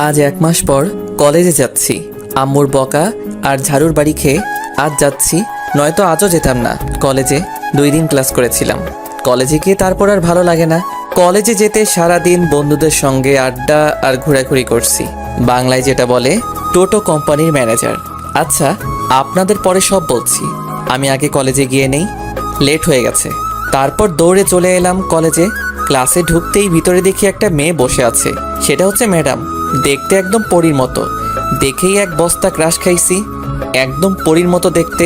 আজ 1 মাস পর কলেজে যাচ্ছি। আম্মুর বকা আর ঝাড়ুর বাড়ি খেয়ে আজ যাচ্ছি, নয়তো আজও যেতাম না। কলেজে 2 দিন ক্লাস করেছিলাম। কলেজে গিয়ে তারপর আর ভালো লাগে না। কলেজে যেতে সারাদিন বন্ধুদের সঙ্গে আড্ডা আর ঘোরাঘুরি করছি। বাংলায় যেটা বলে টোটো কোম্পানির ম্যানেজার। আচ্ছা, আপনাদের পরে সব বলছি। আমি আগে কলেজে গিয়ে নেই, লেট হয়ে গেছে। তারপর দৌড়ে চলে এলাম কলেজে। ক্লাসে ঢুকতেই ভিতরে দেখি একটা মেয়ে বসে আছে। সেটা হচ্ছে ম্যাডাম। দেখতে একদম পরীর মতো। দেখেই এক বস্তা ক্রাশ খাইছি। একদম পরীর মতো দেখতে।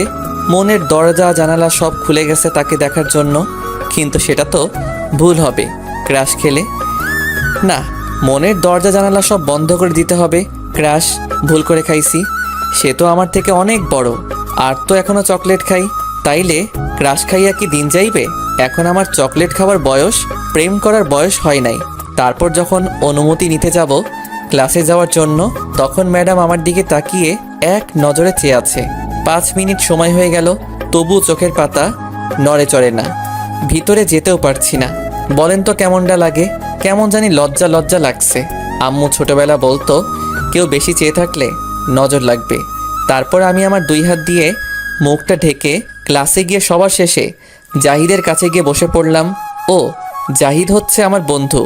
মনের দরজা জানালা সব খুলে গেছে তাকে দেখার জন্য। কিন্তু সেটা তো ভুল হবে ক্রাশ খেলে। না, মনের দরজা জানালা সব বন্ধ করে দিতে হবে। ক্রাশ ভুল করে খাইছি। সে তো আমার থেকে অনেক বড়, আর তো এখনো চকলেট খাই। তাইলে ক্রাশ খাইয়া কি দিন যাইবে? এখন আমার চকলেট খাওয়ার বয়স, প্রেম করার বয়স হয় নাই। তারপর যখন অনুমতি নিতে যাব ক্লাসে যাওয়ার জন্য, তখন ম্যাডাম আমার দিকে তাকিয়ে এক নজরে চেয়ে আছে। 5 মিনিট সময় হয়ে গেল, তবুও চোখের পাতা নড়ে চড়ে না। ভিতরে যেতেও পারছি না। বলেন তো কেমনটা লাগে? কেমন জানি লজ্জা লজ্জা লাগছে। আম্মু ছোটবেলা বলতো, কেউ বেশি চেয়ে থাকলে নজর লাগবে। তারপর আমি আমার 2 হাত দিয়ে মুখটা ঢেকে ক্লাসে গিয়ে সবার শেষে জাহিদের কাছে গিয়ে বসে পড়লাম। ও জাহিদ হচ্ছে আমার বন্ধু,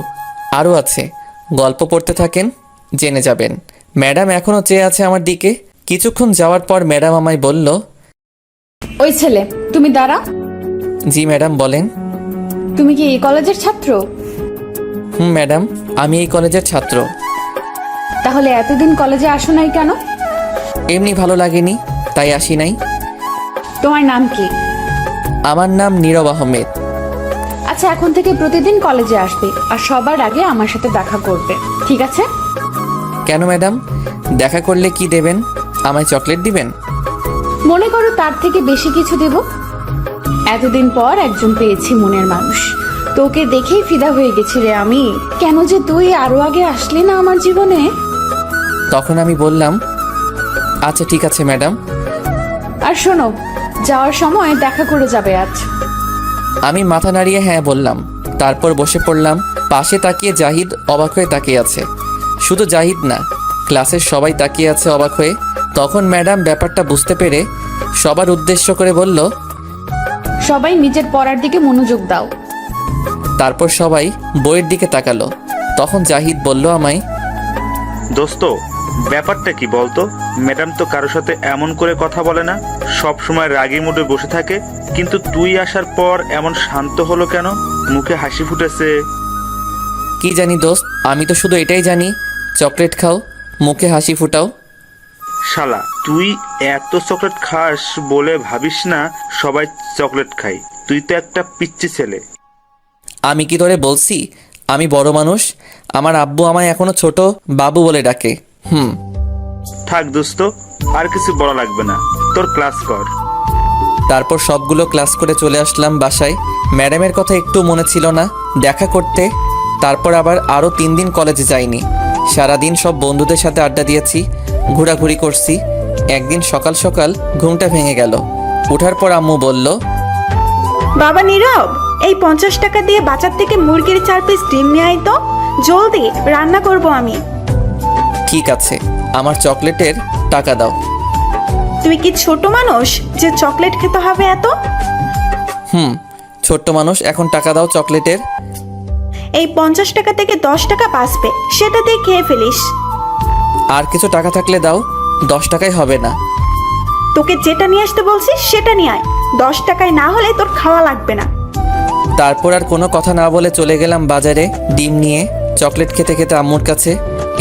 আরও আছে। গল্প পড়তে থাকেন, জেনে যাবেন। ম্যাডাম এখনও চেয়ে আছে আমার দিকে। কিছুক্ষণ যাওয়ার পর ম্যাডাম আমায় বলল, ওই ছেলে, তুমি দাঁড়া। জি ম্যাডাম বলেন। তুমি কি এই কলেজের ছাত্র? ম্যাডাম, আমি এই কলেজের ছাত্র। তাহলে এতদিন কলেজে আসো নাই কেন? এমনি ভালো লাগেনি, তাই আসি নাই। তোমার নাম কি? আমার নাম নীরব আহমেদ। আচ্ছা, এখন থেকে প্রতিদিন কলেজে আসবে, আর সবার আগে আমার সাথে দেখা করবে, ঠিক আছে? কেন ম্যাডাম? দেখা করলে কি দেবেন? আমায় চকলেট দিবেন? মনে করো তার থেকে বেশি কিছু দেব। এতদিন পর একজন পেয়েছি মনের মানুষ। তোকে দেখেই ফিদা হয়ে গেছি রে আমি। কেন যে তুই আরো আগে আসলি না আমার জীবনে? তখন আমি বললাম, আচ্ছা ঠিক আছে ম্যাডাম। আর শোনো, যাওয়ার সময় দেখা করে যাবে আজ। আমি মাথা নাড়িয়ে হ্যাঁ বললাম। তারপর বসে পড়লাম। পাশে তাকিয়ে জাহিদ অবাক হয়ে তাকিয়ে আছে। শুধু জাহিদ না, ক্লাসের সবাই তাকিয়ে আছে অবাক হয়ে। তখন ম্যাডাম ব্যাপারটা বুঝতে পেরে সবার উদ্দেশ্য করে বলল, সবাই নিজের পড়ার দিকে মনোযোগ দাও। তারপর সবাই বইয়ের দিকে তাকালো। তখন জাহিদ বলল আমায়, দোস্ত, ব্যাপারটা কি বলতো? ম্যাডাম তো কারোর সাথে এমন করে কথা বলে না, সব সময় রাগী মুডে বসে থাকে, কিন্তু তুই আসার পর এমন শান্ত হলো কেন? মুখে হাসি ফুটেছে। কি জানি দোস্ত, আমি তো শুধু এটাই জানি, চকলেট খাও, মুখে হাসি ফুটাও। শালা, তুই এত চকলেট খাস বলে ভাবিস না সবাই চকলেট খায়। তুই তো একটা পিচ্চি ছেলে। আমি কি তোরে বলছি আমি বড় মানুষ? আমার আব্বু আমায় এখনো ছোট বাবু বলে ডাকে। থাক দোস্ত, আর কিছু বলা লাগবে না, তোর ক্লাস কর। তারপর সবগুলো ক্লাস করে চলে আসলাম বাসায়। ম্যাডামের কথা একটু মনে ছিল না দেখা করতে। তারপর আবার আরও 3 দিন কলেজে যাইনি। সারাদিন সব বন্ধুদের সাথে আড্ডা দিয়েছি, ঘোরাঘুরি করছি। একদিন সকাল সকাল ঘুমটা ভেঙে গেল। ওঠার পর আম্মু বলল, বাবা নীরব, এই 50 টাকা দিয়ে বাজার থেকে মুরগির 4 পিস ডিম নিয়ে আয় তো, জলদি রান্না করব আমি। ঠিক আছে, আমার চকলেটের টাকা দাও। তুমি কি ছোট মানুষ যে চকলেট খেতে হবে এত? ছোট্ট মানুষ, এখন টাকা দাও চকলেটের। এই 50 টাকা থেকে 10 টাকা বাঁচবে, সেটা দিয়ে খেয়ে ফেলিস। আর কিছু টাকা থাকলে দাও, 10 টাকায় হবে না। তোকে যেটা নিয়ে আসতে বলছি সেটা নিয়ে আয়, 10 টাকায় না হলে তোর খাওয়া লাগবে না। তারপর আর কোনো কথা না বলে চলে গেলাম বাজারে ডিম নিয়ে। চকলেট খেতে খেতে আম্মুর কাছে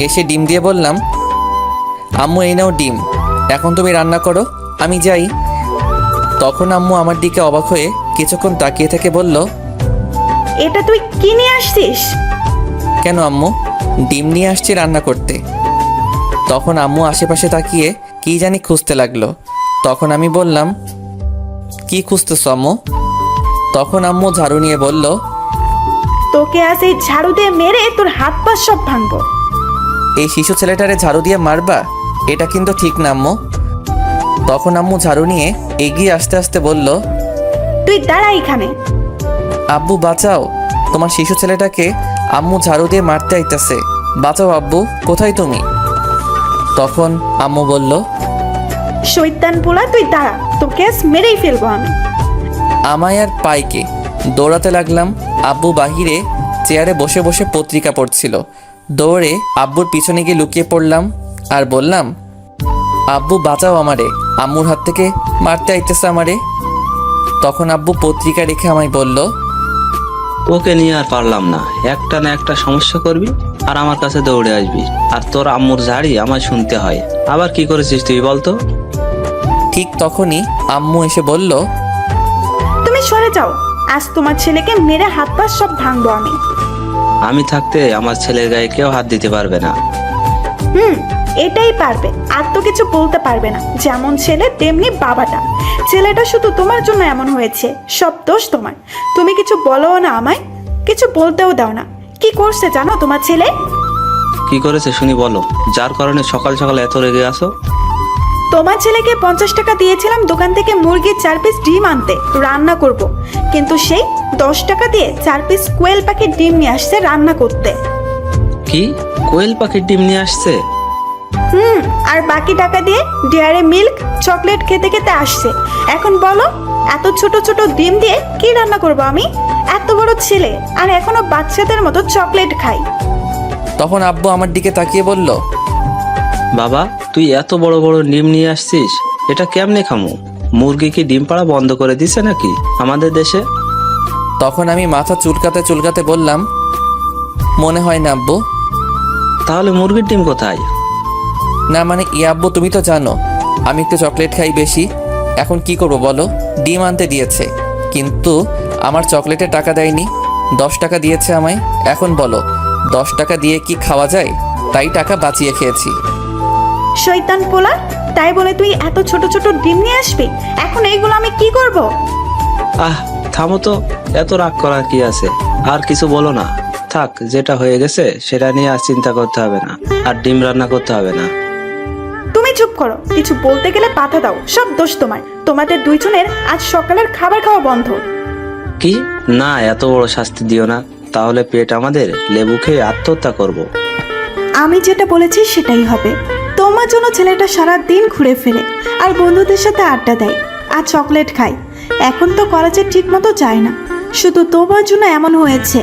এসে ডিম দিয়ে বললাম, আম্মু এই নাও ডিম, এখন তুমি রান্না করো, আমি যাই। তখন আম্মু আমার দিকে অবাক হয়ে কিছুক্ষণ তাকিয়ে থেকে বলল, এটা তুই কি নিয়ে আসছিস? কেন আম্মু? ডিম নিয়ে আসছি রান্না করতে। তখন আম্মু আশেপাশে তাকিয়ে কি জানি খুঁজতে লাগলো। তখন আমি বললাম, কি খুঁজতেছ আম্মু? তখন আম্মু ঝাড়ু নিয়ে বলল, তোকে আজ এই ঝাড়ু দিয়ে মেরে তোর হাত পা সব ভাঙবো। এই শিশু ছেলেটারে ঝাড়ু দিয়ে মারবা? এটা কিন্তু ঠিক না আম্মু। তখন আম্মু ঝাড়ু নিয়ে এগিয়ে আসতে আসতে বলল, তুই দাঁড়া এখানে। আব্বু বাঁচাও, তোমার শিশু ছেলেটাকে আম্মু ঝাড়ু দিয়ে মারতে আইতাছে। বাঁচাও আব্বু, কোথায় তুমি? তখন আম্মু বলল, শৈতান পোলা, তুই দাঁড়া, তোকে আজ মেরেই ফেলবো আমি। আমায় আর পাইকে দৌড়াতে লাগলাম। আব্বু বাহিরে চেয়ারে বসে বসে পত্রিকা পড়ছিল। দৌড়ে আব্বুর পিছনে গিয়ে লুকিয়ে পড়লাম আর বললাম, আব্বু বাঁচাও আমারে, আম্মুর হাত থেকে মারতে আইতেছে আমারে। তখন আব্বু পত্রিকা রেখে আমায় বলল, ওকে নিয়ে আর পারলাম না, একটা না একটা সমস্যা করবি আর আমার কাছে দৌড়ে আসবি, আর তোর আম্মুর ঝাড়ি আমায় শুনতে হয়। আবার কি করেছিস তুই বলতো? ঠিক তখনই আম্মু এসে বলল, তুমি সরে যাও, আজ তোমার ছেলেকে মেরে হাত পা সব ভাঙবো আমি। আমি থাকতে আমার ছেলের গায়ে কেউ হাত দিতে পারবে না। এটাই পারবে, আর তো কিছু বলতে পারবে না। যেমন ছেলে তেমনি বাবাটা। ছেলেটা শুধু তোমার জন্য এমন হয়েছে, সব দোষ তোমার। তুমি কিছু বলোও না আমায়, কিছু বলতেও দাও না। কি করছে জানো তোমার ছেলে? কি করেছে শুনি বলো, যার কারণে সকাল সকাল এত রেগে আসো? তোমার ছেলেকে 50 টাকা দিয়েছিলাম দোকান থেকে মুরগির 4 পিস ডিম আনতে, রান্না করব। কিন্তু সেই 10 টাকা দিয়ে 4 পিস কোয়েল পাখির ডিম নিয়ে আসছে রান্না করতে। কি কোয়েল পাখির ডিম নিয়ে আসছে? আর বাকি টাকা দিয়ে ডেয়ারি মিল্ক চকলেট খেতে খেতে আসছে। এখন বলো, এত ছোট ছোট ডিম দিয়ে কি রান্না করব আমি? এত বড় ছেলে আর এখনো বাচ্চাদের মতো চকলেট খাই। তখন আব্বু আমার দিকে তাকিয়ে বলল, বাবা তুই এত বড় বড় ডিম নিয়ে আসছিস, এটা কেমনে খামু? মুরগি কি ডিম পাড়া বন্ধ করে দিছে নাকি আমাদের দেশে? তখন আমি মাথা চুলকাতে চুলকাতে বললাম, মনে হয় না আব্বু। তাহলে মুরগির ডিম কোথায়? না মানে আব্বু, তুমি তো জানো আমি একটু চকলেট খাই বেশি। এখন কি করব বলো? ডিম আনতে দিয়েছে, কিন্তু আমার চকলেটে টাকা দেয়নি। 10 টাকা দিয়েছে আমায়। এখন বলো 10 টাকা দিয়ে কি খাওয়া যায়? তাই টাকা বাঁচিয়ে খেয়েছি। শয়তান পোলা, তাই বলে তুই এত ছোট ছোট ডিম নিয়ে আসবি? এখন এইগুলো আমি কি করব? আহ থামো তো, এত রাগ করার কি আছে? আর কিছু বলো না, থাক, যেটা হয়ে গেছে সেটা নিয়ে আর চিন্তা করতে হবে না, আর ডিম রান্না করতে হবে না। তুমি চুপ করো, কিছু বলতে গেলে বাধা দাও। সব দোষ তোমার। তোমাদের দুইজনের আজ সকালের খাবার খাওয়া বন্ধ। কি না, এত বড় শাস্তি দিও না, তাহলে পেট আমাদের লেবু খেয়ে আত্মহত্যা করব। আমি যেটা বলেছি সেটাই হবে। তোমার জন্য ছেলেটা সারা দিন ঘুরে ফেরে আর বন্ধুদের সাথে আড্ডা দেয় আর চকলেট খায়। এখন তো কলেজে ঠিক মতো যায় না, শুধু তোমার জন্য এমন হয়েছে।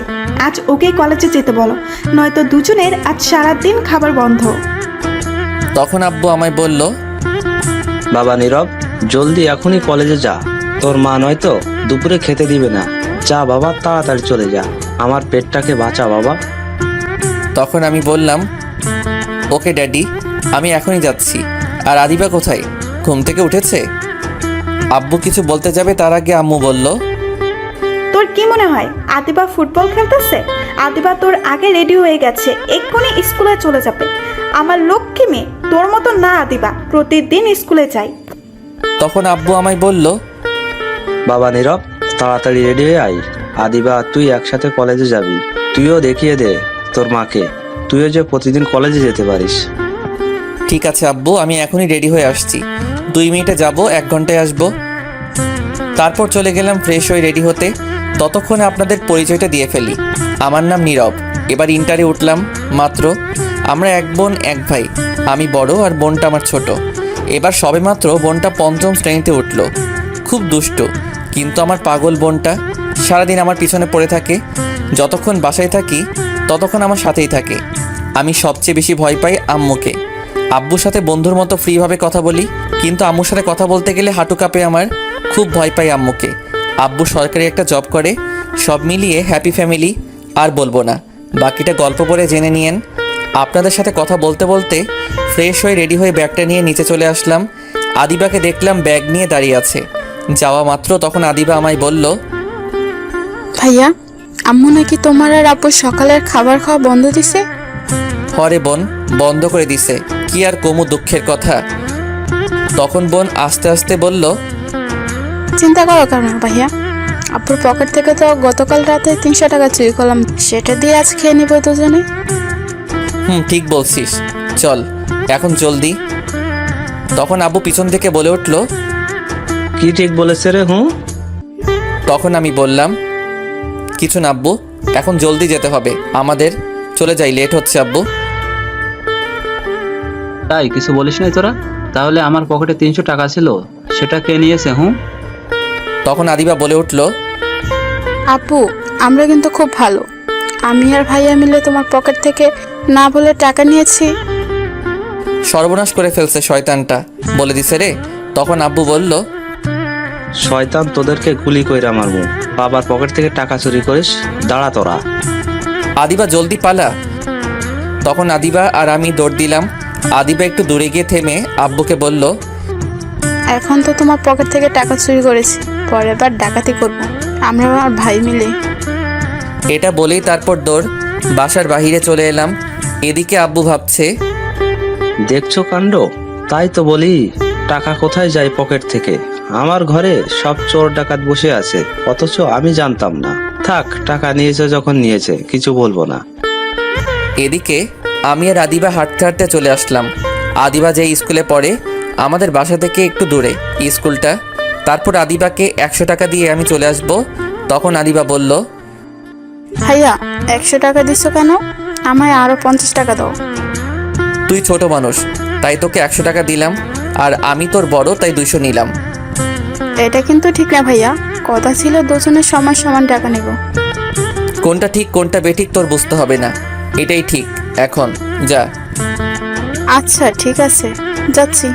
আজ ওকে কলেজে যেতে বলো, নয়তো দুজনের আজ সারা দিন খাবার বন্ধ। তখন আব্বু আমায় বলল, বাবা নীরব, জলদি এখনই কলেজে যা, তোর মা নয়তো দুপুরে খেতে দিবে না। যা বাবা, তাড়াতাড়ি চলে যা, আমার পেটটাকে বাঁচা বাবা। তখন আমি বললাম, ওকে ড্যাডি, আমি এখনই যাচ্ছি। আর আদিবা কোথায়? ঘুম থেকে উঠেছে? আব্বু কিছু বলতে যাবে তার আগে আম্মু বলল, তোর কি মনে হয় আদিবা ফুটবল খেলতেছে? আদিবা তোর আগে রেডি হয়ে গেছে, এক্ষুনি স্কুলে চলে যাবে। আমার লক্ষ্মী মেয়ে, তোর মতো না আদিবা, প্রতিদিন স্কুলে যাই। তখন আব্বু আমায় বলল, বাবা নীরব, তাড়াতাড়ি রেডি হয়ে আয়, আদিবা তুই একসাথে কলেজে যাবি। তুইও দেখিয়ে দে তোর মাকে, তুইও যে প্রতিদিন কলেজে যেতে পারিস। ঠিক আছে আব্বু, আমি এখনই রেডি হয়ে আসছি। 2 মিনিটে যাব, 1 ঘন্টায় আসবো। তারপর চলে গেলাম ফ্রেশ হয়ে রেডি হতে। ততক্ষণে আপনাদের পরিচয়টা দিয়ে ফেলি। আমার নাম নীরব, এবার ইন্টারে উঠলাম মাত্র। আমরা 1 বোন 1 ভাই, আমি বড় আর বোনটা আমার ছোট। এবার সবেমাত্র বোনটা 5ম শ্রেণীতে উঠলো। খুব দুষ্ট, কিন্তু আমার পাগল বোনটা সারাদিন আমার পিছনে পড়ে থাকে। যতক্ষণ বাসায় থাকি ততক্ষণ আমার সাথেই থাকে। আমি সবচেয়ে বেশি ভয় পাই আম্মুকে। আব্বুর সাথে বন্ধুর মতো ফ্রিভাবে কথা বলি, কিন্তু আম্মুর সাথে কথা বলতে গেলে হাঁটু কাঁপে আমার। খুব ভয় পাই আম্মুকে। আব্বু সরকারি একটা জব করে। সব মিলিয়ে হ্যাপি ফ্যামিলি। আর বলবো না, বাকিটা গল্প পড়ে জেনে নিয়েন। আপনাদের সাথে কথা বলতে বলতে ফ্রেশ হয়ে রেডি হয়ে ব্যাগটা নিয়ে নিচে চলে আসলাম। আদিবাকে দেখলাম ব্যাগ নিয়ে দাঁড়িয়ে আছে। যাওয়া মাত্র তখন আদিবা আমায় বলল, ভাইয়া, আম্মু নাকি তোমার আর আব্বুর সকালের খাবার খাওয়া বন্ধ দিছে? হরে বোন, বন্ধ করে দিছে। কি আর কমু দুঃখের কথা। তখন বোন আস্তে আস্তে বলল, চিন্তা করো কেন ভাইয়া, আব্বুর পকেট থেকে তো গতকাল রাতে 300 টাকা চুরি করলাম, সেটা দিয়ে আজ খেয়ে নিব দুজনে। ঠিক বলছিস, চল এখন জলদি। তখন আব্বু পিছন থেকে বলে উঠল, কি ঠিক বলেছে রে? তখন আমি বললাম, কিছু না আব্বু, এখন জলদি যেতে হবে আমাদের। চলে যাই, লেট হচ্ছে আব্বু। তাই কিছু বলিস নাই তোরা? তাহলে আমার পকেটে 300 টাকা ছিল, সেটা কে নিয়েছে? তখন আদিবা বলে উঠল, আপু, আমরা কিন্তু খুব ভালো। আমি আর ভাইয়া মিলে তোমার পকেট থেকে না বলে টাকা নিয়েছি। সর্বনাশ করে ফেলছে শয়তানটা, বলে দিছে রে। তখন আব্বু বলল, শয়তান তোদেরকে গুলি কইরা মারবো। বাবার পকেট থেকে টাকা চুরি করিস? দাঁড়া তোরা। আদিবা জলদি পালা। তখন আদিবা আর আমি দৌড় দিলাম। আদিবা একটু দূরে গিয়ে থেমে আব্বুকে বলল, এখন তো তোমার পকেট থেকে টাকা চুরি করেছি, পরের বার ডাকাতি করবো আমরা আর ভাই মিলে। এটা বলেই তারপর দৌড় বাসার বাহিরে চলে এলাম। এদিকে আব্বু ভাবছে, দেখছো কাণ্ড? তাই তো বলি, টাকা কোথায় যায় পকেট থেকে? আমার ঘরে সব চোর ডাকাত বসে আছে, অথচ আমি জানতাম না। থাক, টাকা নিয়েছে যখন নিয়েছে, কিছু বলবো না। এদিকে আমি আর আদিবা হাঁটতে হাঁটতে চলে আসলাম। আদিবা যে স্কুলে পড়ে আমাদের বাসা থেকে একটু দূরে স্কুলটা। তারপর আদিবাকে 100 টাকা দিয়ে আমি চলে আসব। তখন আদিবা বলল, ভাইয়া 100 টাকা দিচ্ছ কেন? আমায় আরো 50 টাকা দাও। তুই ছোট মানুষ তাই তোকে 100 টাকা দিলাম, আর আমি তোর বড় তাই 200 নিলাম। এটা কিন্তু ঠিক না ভাইয়া, কথা ছিল দুজনের সমান সমান টাকা নেব। কোনটা ঠিক কোনটা বেঠিক তোর বুঝতে হবে না, এটাই ঠিক। এখন যা। আচ্ছা ঠিক আছে, যাচ্ছি।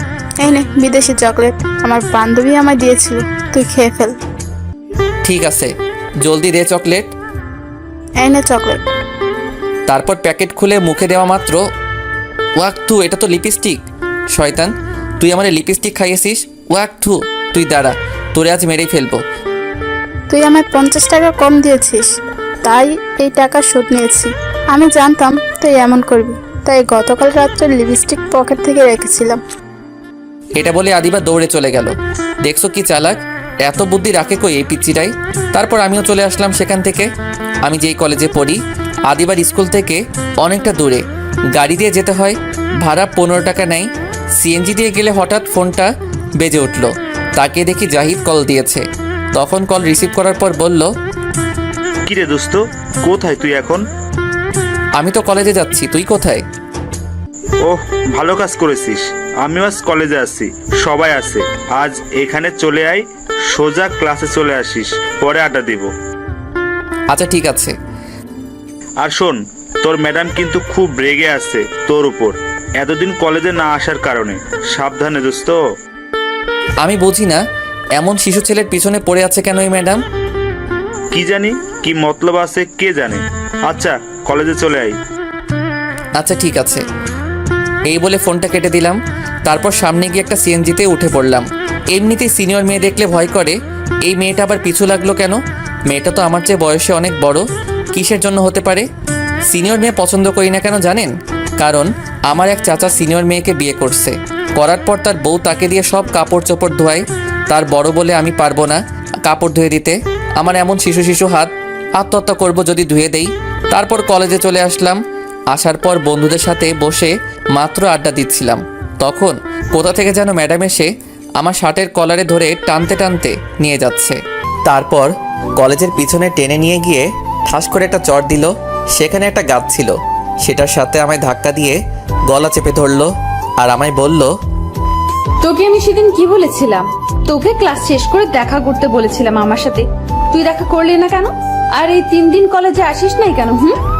এই নে বিদেশি চকলেট, আমার বান্ধবী আমায় দিয়েছিল, তুই খেয়ে ফেল। ঠিক আছে, জলদি দে চকলেট। এই নে চকলেট। তারপর প্যাকেট খুলে মুখে দেওয়া মাত্র, ওয়াক থু, এটা তো লিপস্টিক। শয়তান, তুই আমার লিপস্টিক খাইয়েছিস। ওয়াক থু, তুই দাঁড়া, তোরে আজ মেরেই ফেলবো। তুই আমায় 50 টাকা কম দিয়েছিস, তাই এই টাকা শোধ নিয়েছি। আমি জানতাম তুই এমন করবি, তাই গতকাল রাত্রে লিপস্টিক পকেট থেকে রেখেছিলাম। এটা বলে আদিবা দৌড়ে চলে গেল। দেখছো কি চালাক, এত বুদ্ধি রাখে কই এই পিচ্চিটাই। তারপর আমিও চলে আসলাম সেখান থেকে। আমি যেই কলেজে পড়ি আদিবার স্কুল থেকে অনেকটা দূরে, গাড়ি দিয়ে যেতে হয়, ভাড়া 15 টাকা নেয়। সিএনজি দিয়ে গেলে হঠাৎ ফোনটা বেজে উঠলো। তাকে দেখি জাহিদ কল দিয়েছে। তখন কল রিসিভ করার পর বলল, কিরে দোস্ত, কোথায় তুই এখন? আমি তো কলেজে যাচ্ছি, তুই কোথায়? ওহ, ভালো কাজ করেছিস। আমিও আজ কলেজে আছি, সবাই আছে। আজ এখানে চলে আয়, সোজা ক্লাসে চলে আসিস, পরে আড্ডা দিব। আচ্ছা ঠিক আছে। আর শোন, তোর ম্যাডাম কিন্তু খুব রেগে আছে তোর উপর, এতদিন কলেজে না আসার কারণে। সাবধানে দোস্ত। আমি বুঝি না এমন শিশু ছেলের পিছনে পড়ে আছে কেন এই ম্যাডাম। কি জানি কি মতলব আছে, কে জানে। আচ্ছা, কলেজে চলে আয়। আচ্ছা ঠিক আছে। এই বলে ফোনটা কেটে দিলাম। তারপর সামনে গিয়ে একটা সিএনজিতে উঠে পড়লাম। এমনিতেই সিনিয়র মেয়ে দেখলে ভয় করে, এই মেয়েটা আবার পিছু লাগলো কেন? মেয়েটা তো আমার চেয়ে বয়সে অনেক বড়, কিসের জন্য হতে পারে? সিনিয়র মেয়ে পছন্দ করি না কেন জানেন? কারণ আমার এক চাচা সিনিয়র মেয়েকে বিয়ে করছে, করার পর তার বউ তাকে দিয়ে সব কাপড় চোপড় ধোয়ায়। তার বড় বলে আমি পারবো না কাপড় ধুয়ে দিতে। আমার এমন শিশু শিশু হাত, আত্মহত্যা করব যদি ধুয়ে দেই। তারপর কলেজে চলে আসলাম। আসার পর বন্ধুদের সাথে বসে মাত্র আড্ডা দিচ্ছিলাম, তখন কোথা থেকে যেন ম্যাডাম এসে আমার শার্টের কলারে ধরে টানতে টানতে নিয়ে যাচ্ছে। তারপর কলেজের পিছনে টেনে নিয়ে গিয়ে ঠাস করে একটা চড় দিল। সেখানে একটা গাছ ছিল, সেটার সাথে আমায় ধাক্কা দিয়ে গলা চেপে ধরলো আর আমায় বলল, তোকে আমি সেদিন কি বলেছিলাম? তোকে ক্লাস শেষ করে দেখা করতে বলেছিলাম আমার সাথে, তুই দেখা করলি না কেন? আর এই 3 দিন কলেজে আসিস নাই কেন?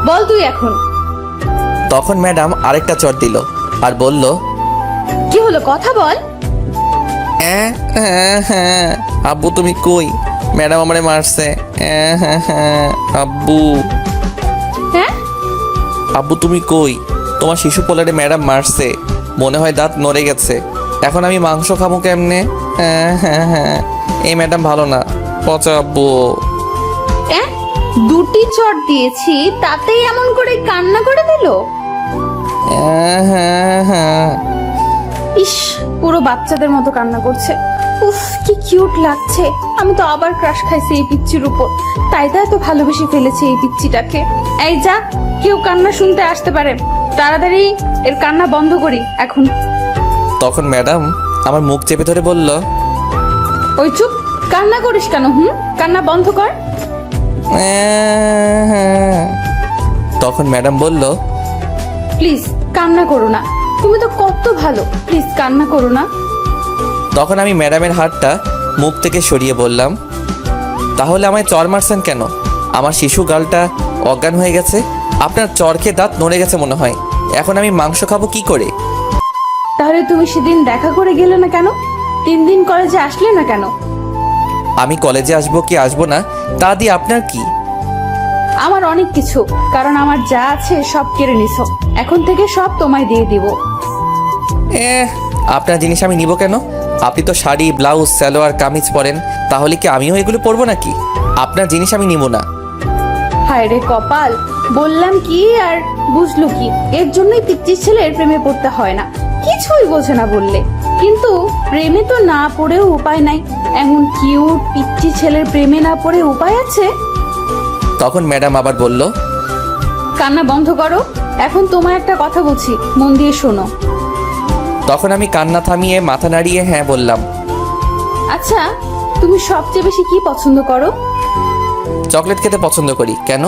বল তুই এখন। তখন ম্যাডাম আরেকটা চড় দিল আর বলল, কি হলো, কথা বল। হ্যাঁ, আব্বু তুমি কই? ম্যাডাম আমারে মারছে। হ্যাঁ, আব্বু। হ্যাঁ, আব্বু তুমি কই? তোমার শিশু পোলারে ম্যাডাম মারছে, মনে হয় দাঁত নড়ে গেছে। এখন আমি মাংস খাবো কেমনে? হ্যাঁ, এই ম্যাডাম ভালো না, পচা আব্বু। 2টি চট দিয়েছি, তাতেই এমন করে কান্না করে দিল। হ্যাঁ। ইস, পুরো বাচ্চাদের মতো কান্না করছে। উফ, কি কিউট লাগছে। আমি তো আবার ক্রাশ খাইছি এই পিচ্চির উপর, তাই তো এত ভালোবেসে ফেলেছে এই পিচ্চিটাকে। এই যা, কেউ কান্না শুনতে আসতে পারে, তাড়াতাড়ি এর কান্না বন্ধ করি এখন। তখন ম্যাডাম আমার মুখ চেপে ধরে বলল, ওই চুপ, কান্না করিস কেন? কান্না বন্ধ কর। তখন ম্যাডাম বলল, প্লিজ কান্না করো না, তুমি তো কত ভালো, প্লিজ কান্না করো না। তখন আমি ম্যাডামের হাতটা মুখ থেকে সরিয়ে বললাম, তাহলে আমায় চর মারছেন কেন? আমার শিশু গালটা অজ্ঞান হয়ে গেছে, আপনার চর খেয়ে দাঁত নড়ে গেছে মনে হয়। এখন আমি মাংস খাবো কি করে? তাহলে তুমি সেদিন দেখা করে গেলে না কেন? 3 দিন কলেজে আসলে না কেন? আমি কলেজে আসবো কি আসবো না তা দিয়ে আপনার কি? আমার অনেক কিছু, কারণ আমার যা আছে সব কেড়ে নিছো, এখন থেকে সব তোমায় দিয়ে দিব। আপনার জিনিস আমি নিব কেন? আপনি তো শাড়ি, ব্লাউজ, সালোয়ার, কামিজ পরেন, তাহলে কি আমিও এগুলো পরবো নাকি? আপনার জিনিস আমি নিব না। হায় রে কপাল, বললাম কি আর বুঝলো কি? এর জন্যই পিচ্চি ছেলের প্রেমে পড়তে হয় না, কিছুই বোঝে না বললে। কিন্তু প্রেমে তো না পড়েও উপায় নাই, এমন কিউট পিচ্চি ছেলের প্রেমে না পড়ে উপায় আছে? তখন ম্যাডাম আবার বলল, কান্না বন্ধ করো, এখন তোমায় একটা কথা বলছি, মন দিয়ে শোনো। তখন আমি কান্না থামিয়ে মাথা নাড়িয়ে হ্যাঁ বললাম। আচ্ছা, তুমি সবচেয়ে বেশি কি পছন্দ করো? চকলেট খেতে পছন্দ করি। কেন?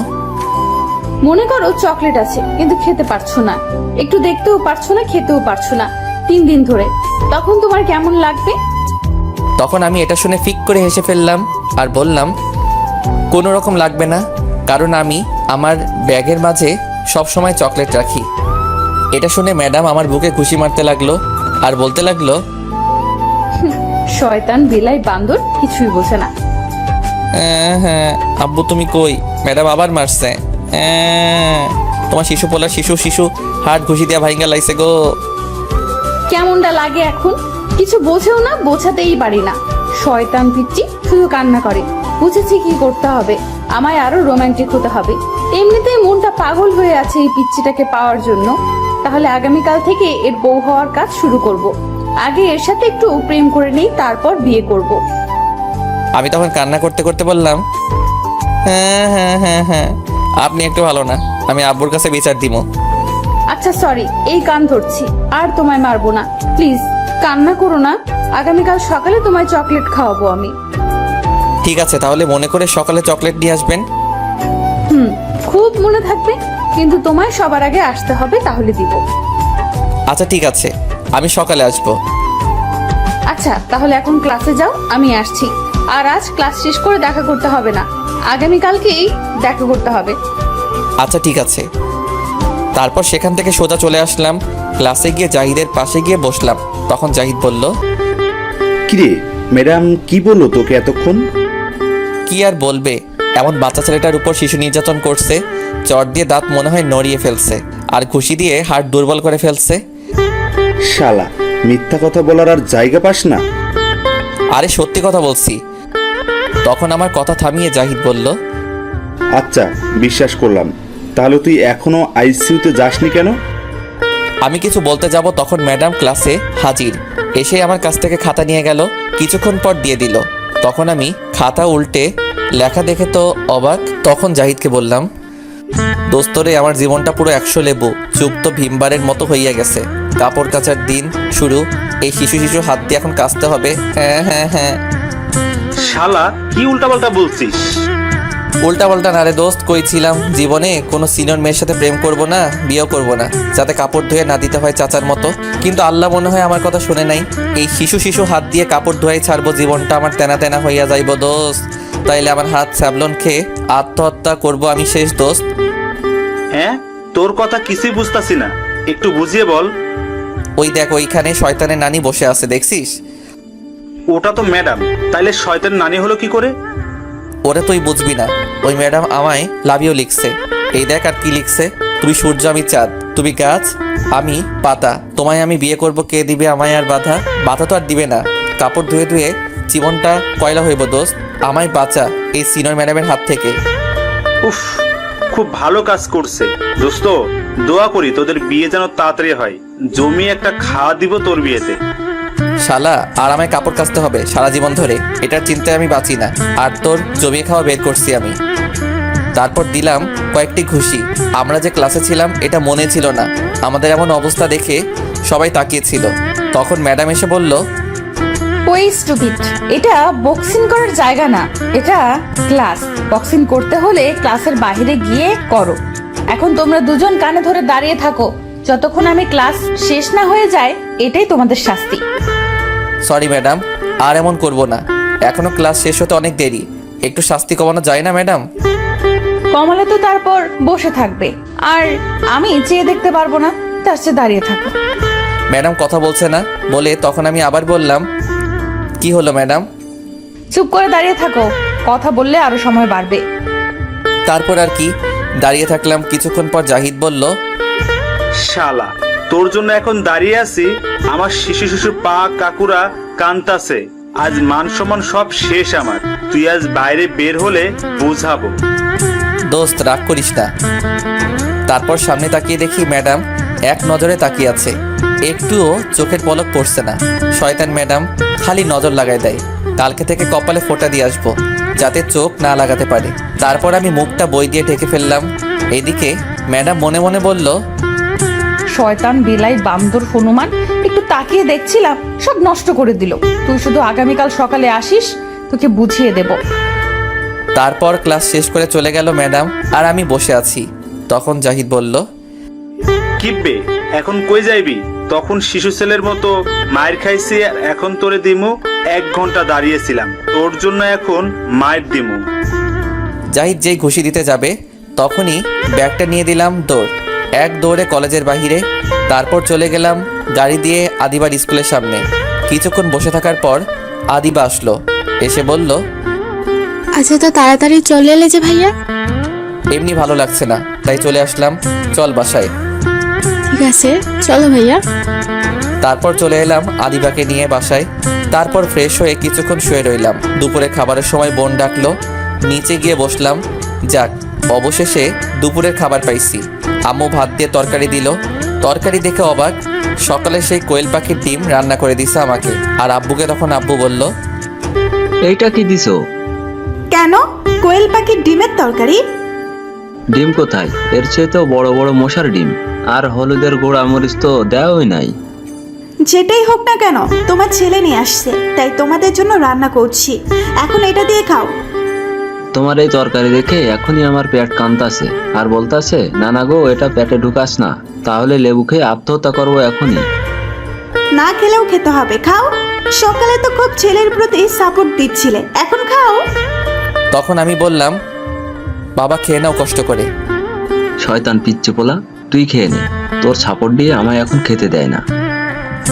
মনে করো চকলেট আছে কিন্তু খেতে পারছো না, একটু দেখতেও পারছো না, খেতেও পারছো না 3 দিন ধরে, তখন তোমার কেমন লাগবে? তখন আমি এটা শুনে ফিক করে হেসে ফেললাম আর বললাম, কোনো রকম লাগবে না, কারণ আমি আমার ব্যাগের মাঝে সব সময় চকলেট রাখি। এটা শুনে ম্যাডাম আমার বুকে ঘুষি মারতে লাগলো আর বলতে লাগলো, শয়তান বিলাই বান্দর, কিছুই বোঝে না। হ্যাঁ আব্বু তুমি কই? ম্যাডাম আবার মারছে। তোমার শিশু পোলা শিশু হাত ঘুষি দিয়া ভাইঙ্গা লাইছে গো। কেমনটা লাগে এখন? কিছু বোঝেও না, বোঝাতেই পারি না। শয়তান পিচ্চি, শুধু কান্না করে। বুঝেছি কি করতে হবে, আমায় আরো রোমান্টিক হতে হবে। এমনিতেই মনটা পাগল হয়ে আছে এই পিচ্চিটাকে পাওয়ার জন্য। তাহলে আগামীকাল থেকে এর বউ হওয়ার কাজ শুরু করব। আগে এর সাথে একটু প্রেম করে নেই, তারপর বিয়ে করব। আমি তখন কান্না করতে করতে বললাম, হ্যাঁ আপনি একটু ভালো না, আমি আব্বুর কাছে বিচার দিব। আচ্ছা সরি, এই কান ধরছি, আর তোমায় মারবো না, প্লিজ কান্না করো না। আগামীকাল সকালে তোমায় চকলেট খাওয়াবো আমি। ঠিক আছে, তাহলে মনে করে সকালে চকলেট নিয়ে আসবেন। খুব মনে থাকবে, কিন্তু তোমায় সবার আগে আসতে হবে, তাহলে দিব। আচ্ছা ঠিক আছে, আমি সকালে আসবো। আচ্ছা তাহলে এখন ক্লাসে যাও, আমি আসছি। আর আজ ক্লাস শেষ করে দেখা করতে হবে না, আগামীকালকেই দেখা করতে হবে। আচ্ছা ঠিক আছে। তারপর সেখান থেকে সোজা চলে আসলাম ক্লাসে, গিয়ে জাহিদের পাশে গিয়ে বসলাম। তখন জাহিদ বলল, কিরে ম্যাডাম কি বললো তোকে এতক্ষণ? কি আর বলবে, এমন বাচ্চা ছেলেটার উপর শিশু নির্যাতন করছে, চট দিয়ে দাঁত মনে হয় নড়িয়ে ফেলছে আর ঘুষি দিয়ে হাড় দুর্বল করে ফেলছে। শালা, মিথ্যা কথা বলার আর জায়গা পাস না। আরে সত্যি কথা বলছি। তখন আমার কথা থামিয়ে জাহিদ বলল, আচ্ছা বিশ্বাস করলাম, তাহলে তুই এখনো আইসিইউতে যাসনি কেন? আমি কিছু বলতে যাব, তখন ম্যাডাম ক্লাসে হাজির। এসে আমার কাছ থেকে খাতা নিয়ে গেল, কিছুক্ষণ পর দিয়ে দিল। তখন আমি খাতা উল্টে লেখা দেখে তো অবাক। তখন জাহিদকে বললাম, দোস্তরে আমার জীবনটা পুরো 100 লেবু যুক্ত ভীমবারের মতো হইয়া গেছে। কাপড় কাচার দিন শুরু, এই শিশু হাত দিয়ে এখন কাচতে হবে। হ্যাঁ শালা কি উল্টাপাল্টা বলছিস? উল্টা পাল্টা না রে দোস্ত, কইছিলাম জীবনে কোনো সিনিয়র মেয়ের সাথে প্রেম করব না, বিয়েও করব না, যাতে কাপড় ধুয়ে না দিতে হয় চাচার মতো। কিন্তু আল্লাহ মনে হয় আমার কথা শুনে নাই। এই শিশু হাত দিয়ে কাপড় ধোয়াই ছাড়বো, জীবনটা আমার তেনা তেনা হইয়া যাইব দোস্ত। তাইলে আমার হাত স্যাবলন খেয়ে আত্মহত্যা করব আমি শেষ দোস্ত। হ্যাঁ, তোর কথা কিছুই বুঝতাছি না, একটু বুঝিয়ে বল। ওই দেখ, ওইখানে শয়তানের নানি বসে আছে, দেখছিস? ওটা তো ম্যাডাম, তাইলে শয়তান নানি হলো কি করে? ওরে তুই বুঝবি না, ওই ম্যাডাম আমায় লাভিও লিখছে। এই দেখ আর কি লিখছে, তুমি সূর্য আমি চাঁদ, তুমি গাছ আমি পাতা, তোমায় আমি বিয়ে করব, কে দিবে আমায় আর বাধা? বাধা তো আর দিবে না, কাপড় ধুয়ে ধুয়ে জীবনটা কয়লা হইব দোস্ত, আমায় বাঁচা এই সিনিয়র ম্যাডামের হাত থেকে। উফ, খুব ভালো কাজ করছে দোস্ত, দোয়া করি তোদের বিয়ে যেন তাড়াতাড়ি হয়, জমি একটা খাওয়া দিব তোর বিয়েতে। শালা, আর আমায় কাপড় কাচতে হবে সারা জীবন ধরে, এটার চিন্তায় আমি বাঁচি না। আর তোর জমিয়ে খাওয়া বের করছি আমি। তারপর দিলাম কয়েকটি ঘুষি। আমরা যে ক্লাসে ছিলাম এটা মনে ছিল না, আমাদের এমন অবস্থা দেখে সবাই তাকিয়েছিল। তখন ম্যাডাম এসে বলল, ওই স্টুপিড, এটা বক্সিং করার জায়গা না, এটা ক্লাস। বক্সিং করতে হলে ক্লাসের বাইরে গিয়ে করো। এখন তোমরা দুজন কানে ধরে দাঁড়িয়ে থাকো যতক্ষণ আমি ক্লাস শেষ না হয়ে যায়। এটাই তোমাদের শাস্তি। সরি ম্যাডাম, আর এমন করব না। এখনো ক্লাস শেষ হতে অনেক দেরি, একটু শাস্তি কমানো যায় না ম্যাডাম? কমলে তো তারপর বসে থাকবে, আর আমি চেয়ে দেখতে পারবো না, তার চেয়ে দাঁড়িয়ে থাকো। ম্যাডাম কথা বলছে না বলে তখন আমি আবার বললাম, কি হলো ম্যাডাম? চুপ করে দাঁড়িয়ে থাকো, কথা বললে আরো সময় বাড়বে। তারপর আর কি, দাঁড়িয়ে থাকলাম। কিছুক্ষণ পর জাহিদ বলল, শালা, তোর জন্য এখন দাঁড়িয়ে আছি, আমার শিশু শিশু পা কাকুরা কান্তাছে। আজ মান সম্মান সব শেষ আমার। তুই আজ বাইরে বের হলে বুঝাবো। দোস্ত রাগ করিস না। তারপর সামনে তাকিয়ে দেখি ম্যাডাম এক নজরে তাকিয়ে আছে, একটুও চোখের পলক পড়ছে না। শয়তান ম্যাডাম খালি নজর লাগায় দেয়। কালকে থেকে কপালে ফোঁটা দিয়ে আসবো, যাতে চোখ না লাগাতে পারে। তারপর আমি মুখটা বই দিয়ে ঢেকে ফেললাম। এদিকে ম্যাডাম মনে মনে বলল, শয়তান বিলাই বান্দর হনুমান, একটু তাকিয়ে দেখছিলাম, সব নষ্ট করে দিল। তুই শুধু আগামীকাল সকালে আসিস, তোকে বুঝিয়ে দেব। তারপর ক্লাস শেষ করে চলে গেল ম্যাডাম, আর আমি বসে আছি। তখন জাহিদ বলল, কিব্বে এখন কই যাইবি? তখন শিশু ছেলের মতো মায়ের খাইছি, আর এখন তোরে দিমু। 1 ঘন্টা দাঁড়িয়েছিলাম তোর জন্য, এখন মায়ের দিমু। জাহিদ যেই ঘুষি দিতে যাবে তখনই ব্যাগটা নিয়ে দিলাম দৌড়। এক দৌড়ে কলেজের বাহিরে। তারপর চলে গেলাম গাড়ি দিয়ে আদিবার স্কুলের সামনে। কিছুক্ষণ বসে থাকার পর আদিবা আসলো, এসে বলল, আচ্ছা, তো তাড়াতাড়ি চলে এলে যে ভাইয়া? এমনি ভালো লাগছে না, তাই চলে আসলাম। চল বাসায়। ঠিক আছে, চলো ভাইয়া। তারপর চলে এলাম আদিবাকে নিয়ে বাসায়। তারপর ফ্রেশ হয়ে কিছুক্ষণ শুয়ে রইলাম। দুপুরে খাবারের সময় বোন ডাকলো, নিচে গিয়ে বসলাম। যাক, অবশেষে দুপুরের খাবার পাইছি। আম্মু ভাত দিয়ে তরকারি দিল। তরকারি দেখে অবাক, সকালে সেই কোয়েল পাখির ডিম রান্না করে দিছে আমাকে। আর আব্বুকে তখন আব্বু বলল, এইটা কি দিছো? কেন? কোয়েল পাখির ডিমের তরকারি? ডিম কোথায়? এর চেয়ে তো বড় বড় মশার ডিম। আর হলুদের গুঁড়া মরিচ তো দেওয়াই নাই। যেটাই হোক না কেন, তোমার ছেলে নিয়ে আসছে, তাই তোমাদের জন্য রান্না করছি। এখন এটা দিয়ে খাও। তোমার এই তরকারি দেখে এখনই আমার পেট কান্তাছে, আর বলতাছে, নানা গো এটা পেটে ঢুকাস না, তাহলে লেবু খেয়ে আত্মহত্যা করবো এখনই। না খেলেও খেতে হবে, খাও। সকালে তো খুব ছেলের প্রতি সাপোর্ট দিচ্ছিলে, এখন খাও। তখন আমি বললাম, বাবা খেয়ে নাও কষ্ট করে। শয়তান পিচ্চি পোলা, তুই খেয়ে নে, তোর সাপোর্ট দিয়ে আমায় এখন খেতে দেয় না।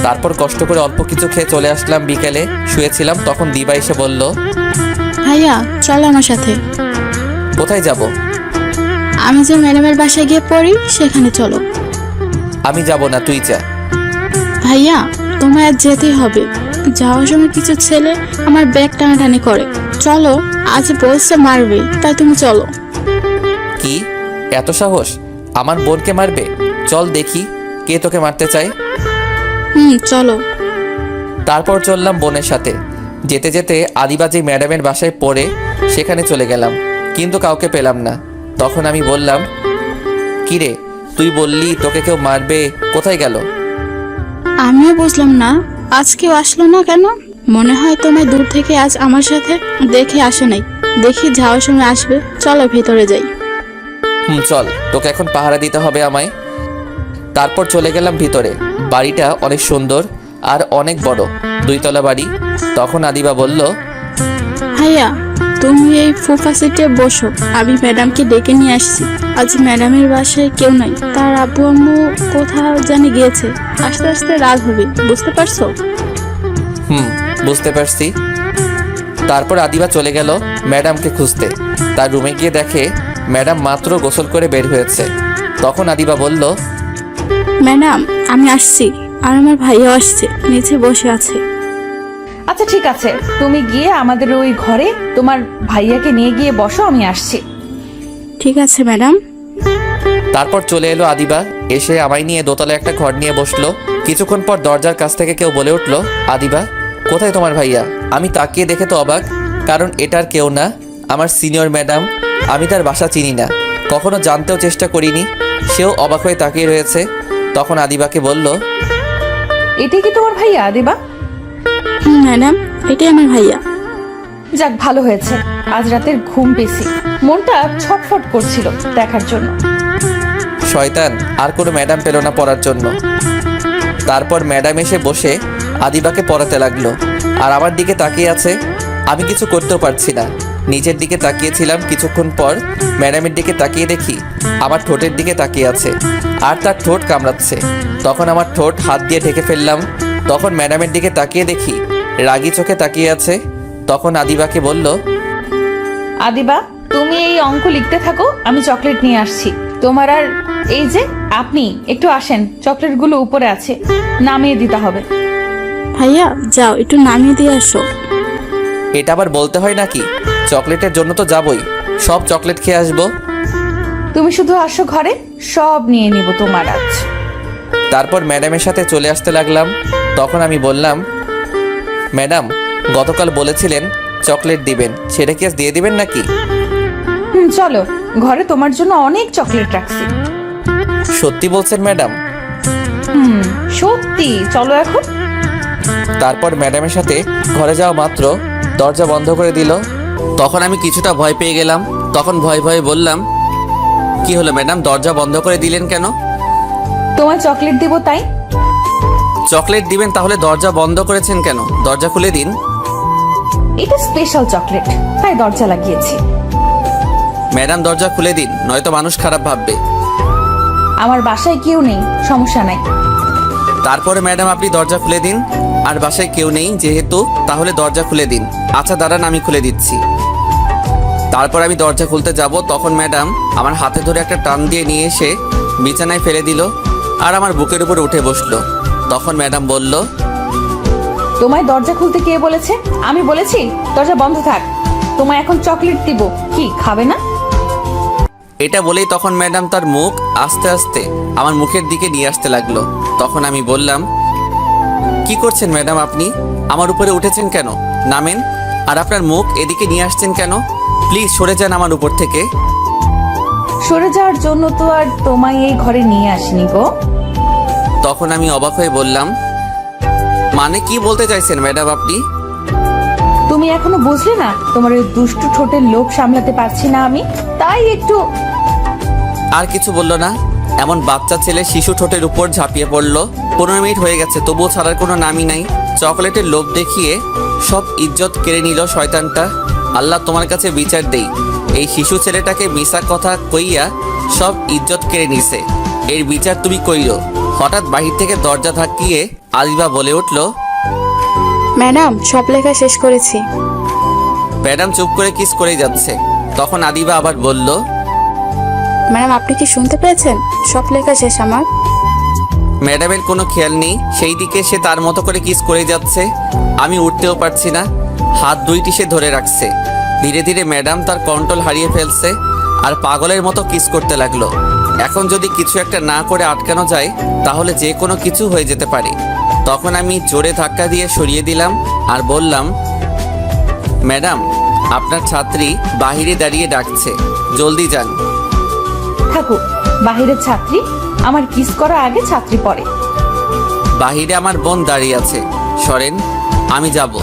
তারপর কষ্ট করে অল্প কিছু খেয়ে চলে আসলাম। বিকেলে শুয়েছিলাম, তখন দিবা এসে বলল, ভাইয়া চলো আমার সাথে। কোথায় যাব? আমি যে ম্যাডামের বাসায় গিয়ে পড়ি সেখানে চলো। আমি যাব না, তুই যা। ভাইয়া তোমায় আজ যেতেই হবে। যাওয়ার সময় কিছু ছেলে আমার ব্যাগ টানাটানি করে। চলো, আজ বলছে মারবে, তাই তুমি চলো। কি এত সাহস? আমার বোনকে মারবে? চল দেখি কে তোকে মারতে চায়। চলো। তারপর চললাম বোনের সাথে। যেতে যেতে আদিবাজি ম্যাডামের বাসায় পড়ে সেখানে চলে গেলাম, কিন্তু কাউকে পেলাম না। তখন আমি বললাম, কি রে, তুই বললি তোকে কেউ মারবে, কোথায় গেল? আমিও বুঝলাম না, আজ কেউ আসলো না কেন। মনে হয় তোমায় দূর থেকে আজ আমার সাথে দেখে আসে নাই। দেখি যাওয়ার সময় আসবে, চলো ভেতরে যাই। চল, তোকে এখন পাহারা দিতে হবে আমায়। তারপর চলে গেলাম ভিতরে। বাড়িটা অনেক সুন্দর আর অনেক বড়, 2 তলা বাড়ি। তখন আদিবা বলল, ভাইয়া তুমি এই সোফা সিটে বসো, আমি ম্যাডামকে ডেকে নিয়ে আসছি। আজ ম্যাডামের বাসায় কেউ নাই, তার আব্বু আম্মু কোথাও জানি গিয়েছে। আস্তে আস্তে রাত হবে, বুঝতে পারছো? বুঝতে পারছি। তারপর আদিবা চলে গেল ম্যাডামকে খুঁজতে। তার রুমে গিয়ে দেখে ম্যাডাম মাত্র গোসল করে বের হয়েছে। তখন আদিবা বলল, ম্যাডাম আমি আসছি, আর আমার ভাইয়া আসছে, নিচে বসে আছে। আচ্ছা ঠিক আছে, তুমি গিয়ে আমাদের ওই ঘরে তোমার ভাইয়াকে নিয়ে গিয়ে বসো, আমি আসছি। ঠিক আছে ম্যাডাম। তারপর চলে এলো আদিবা, এসে আমায় নিয়ে দোতলায় একটা ঘর নিয়ে বসলো। কিছুক্ষণ পর দরজার কাছ থেকে কেউ বলে উঠলো, আদিবা কোথায় তোমার ভাইয়া? আমি তাকিয়ে দেখে তো অবাক, কারণ এটার কেউ না, আমার সিনিয়র ম্যাডাম। আমি তার বাসা চিনি না, কখনো জানতেও চেষ্টা করিনি। সেও অবাক হয়ে তাকিয়ে রয়েছে। তখন আদিবাকে বলল, এটাই কি তোমার ভাইয়া আদিবা? ম্যাডাম এটাই আমার ভাইয়া। যাক ভালো হয়েছে, আজ রাতের ঘুম পেয়েছি, মনটা ছটফট করছিল দেখার জন্য। শয়তান আর কোনো ম্যাডাম পেল না পড়ার জন্য। তারপর ম্যাডাম এসে বসে আদিবাকে পড়াতে লাগলো, আর আমার দিকে তাকিয়ে আছে। আমি কিছু করতেও পারছি না। নিচের দিকে তাকিয়েছিলাম, কিছুক্ষণ পর ম্যাডামের দিকে তাকিয়ে দেখি আমার ঠোঁটের দিকে তাকিয়ে আছে আর তার ঠোঁট কামড়াচ্ছে। তখন আমার ঠোঁট হাত দিয়ে ঢেকে ফেললাম। তখন ম্যাডামের দিকে তাকিয়ে দেখি রাগী চোখে তাকিয়ে আছে। তখন আদিবাকে বলল, আদিবা, তুমি এই অঙ্ক লিখতে থাকো, আমি চকলেট নিয়ে আসছি তোমার। আর এই যে আপনি একটু আসেন, চকলেটগুলো উপরে আছে, নামিয়ে দিতে হবে। ভাইয়া যাও একটু নামিয়ে দিয়ে আসো। এটা আবার বলতে হয় নাকি? চকলেটের জন্য তো যাবই, সব চকলেট খেয়ে আসবো। তুমি শুধু আসো ঘরে, সব নিয়ে নিব তোমার আজ। তারপর ম্যাডামের সাথে চলে আসতে লাগলাম। তখন আমি বললাম, ম্যাডাম গতকাল বলেছিলেন চকলেট দিবেন, সেটা কি আজ দিয়ে দিবেন নাকি? চলো, ঘরে তোমার জন্য অনেক চকলেট রাখছি। সত্যি বলছেন ম্যাডাম? সত্যি, চলো এখন। তারপর ম্যাডামের সাথে ঘরে যাওয়া মাত্র দরজা বন্ধ করে দিল। তখন আমি কিছুটা ভয় পেয়ে গেলাম। তখন ভয়ে ভয়ে বললাম, কি হলো ম্যাডাম, দরজা বন্ধ করে দিলেন কেন? তোমায় চকলেট দিব তাই। চকলেট দিবেন তাহলে দরজা বন্ধ করেছেন কেন? দরজা খুলে দিন। এটা স্পেশাল চকলেট, তাই দরজা লাগিয়েছি। ম্যাডাম দরজা খুলে দিন, নয়তো মানুষ খারাপ ভাববে। আমার বাসায় কেউ নেই, সমস্যা নাই। তারপরে ম্যাডাম আপনি দরজা খুলে দিন। আর বাসায় কেউ নেই যেহেতু, তাহলে দরজা খুলে দিন। আচ্ছা দাঁড়ান, আমি খুলে দিচ্ছি। তারপর আমি দরজা খুলতে যাব, তখন ম্যাডাম আমার হাতে ধরে একটা টান দিয়ে নিয়ে এসে বিছানায় ফেলে দিল আর আমার বুকের উপর উঠে বসলো। তখন ম্যাডাম বলল, তোমায় দরজা খুলতে কে বলেছে? আমি বলেছি দরজা বন্ধ থাক। তোমায় এখন চকলেট দিব, কি খাবে না? এটা বলেই তখন ম্যাডাম তার মুখ আস্তে আস্তে আমার মুখের দিকে নিয়ে আসতে লাগলো। তখন আমি বললাম, কি করছেন ম্যাডাম আপনি? আমার উপরে উঠেছেন কেন? নামেন। আর আপনার মুখ এদিকে নিয়ে আসছেন কেন? প্লিজ সরে যান আমার উপর থেকে। সরে যাওয়ার জন্য তো আর তোমায় এই ঘরে নিয়ে আসিনি গো। তখন আমি অবাক হয়ে বললাম, মানে কি বলতে চাইছেন ম্যাডাম আপনি? তুমি এখনো বুঝলে না? তোমার ওই দুষ্টু ঠোঁটের লোভ সামলাতে পারছি না আমি, তাই একটু। আর কিছু বললো না। এমন বাচ্চা ছেলে শিশু ঠোঁটের উপর ঝাঁপিয়ে পড়লো। 15 মিনিট হয়ে গেছে, তবুও ছাড়ার কোনো নামই নাই। চকলেটের লোভ দেখিয়ে সব ইজ্জত কেড়ে নিল শয়তানটা। আল্লাহ তোমার কাছে বিচার দেই, এই শিশু ছেলেটাকে মিশা কথা কইয়া সব ইজ্জত কেড়ে নিছে, এর বিচার তুমি কইরো। হঠাৎ বাহির থেকে দরজা ধাক্কিয়ে আদিবা বলে উঠল, ম্যাডাম সব লেখা শেষ করেছি। ম্যাডাম চুপ করে কিস করে যাচ্ছে। তখন আদিবা আবার বলল, ম্যাডাম আপনি কি শুনতে পেয়েছেন? সব লেখা শেষ আমার। ম্যাডামের কোনো খেয়াল নেই, সেই দিকে সে তার মতো করে কিস করে যাচ্ছে। আমি উঠতেও পারছি না, হাত দুইটি সে ধরে রাখছে। ধীরে ধীরে ম্যাডাম তার কন্ট্রোল হারিয়ে ফেলছে আর পাগলের মতো কিস করতে লাগলো। এখন যদি কিছু একটা না করে আটকানো যায় তাহলে যে কোনো কিছু হয়ে যেতে পারে। তখন আমি জোরে ধাক্কা দিয়ে সরিয়ে দিলাম আর বললাম, ম্যাডাম আপনার ছাত্রী বাহিরে দাঁড়িয়ে ডাকছে, জলদি যান। থাকো, বাহিরের ছাত্রী আমার কিস করা আগে ছাত্রী পড়ে। বাহিরে আমার বোন দাঁড়িয়ে আছে, সরেন, আমি যাব,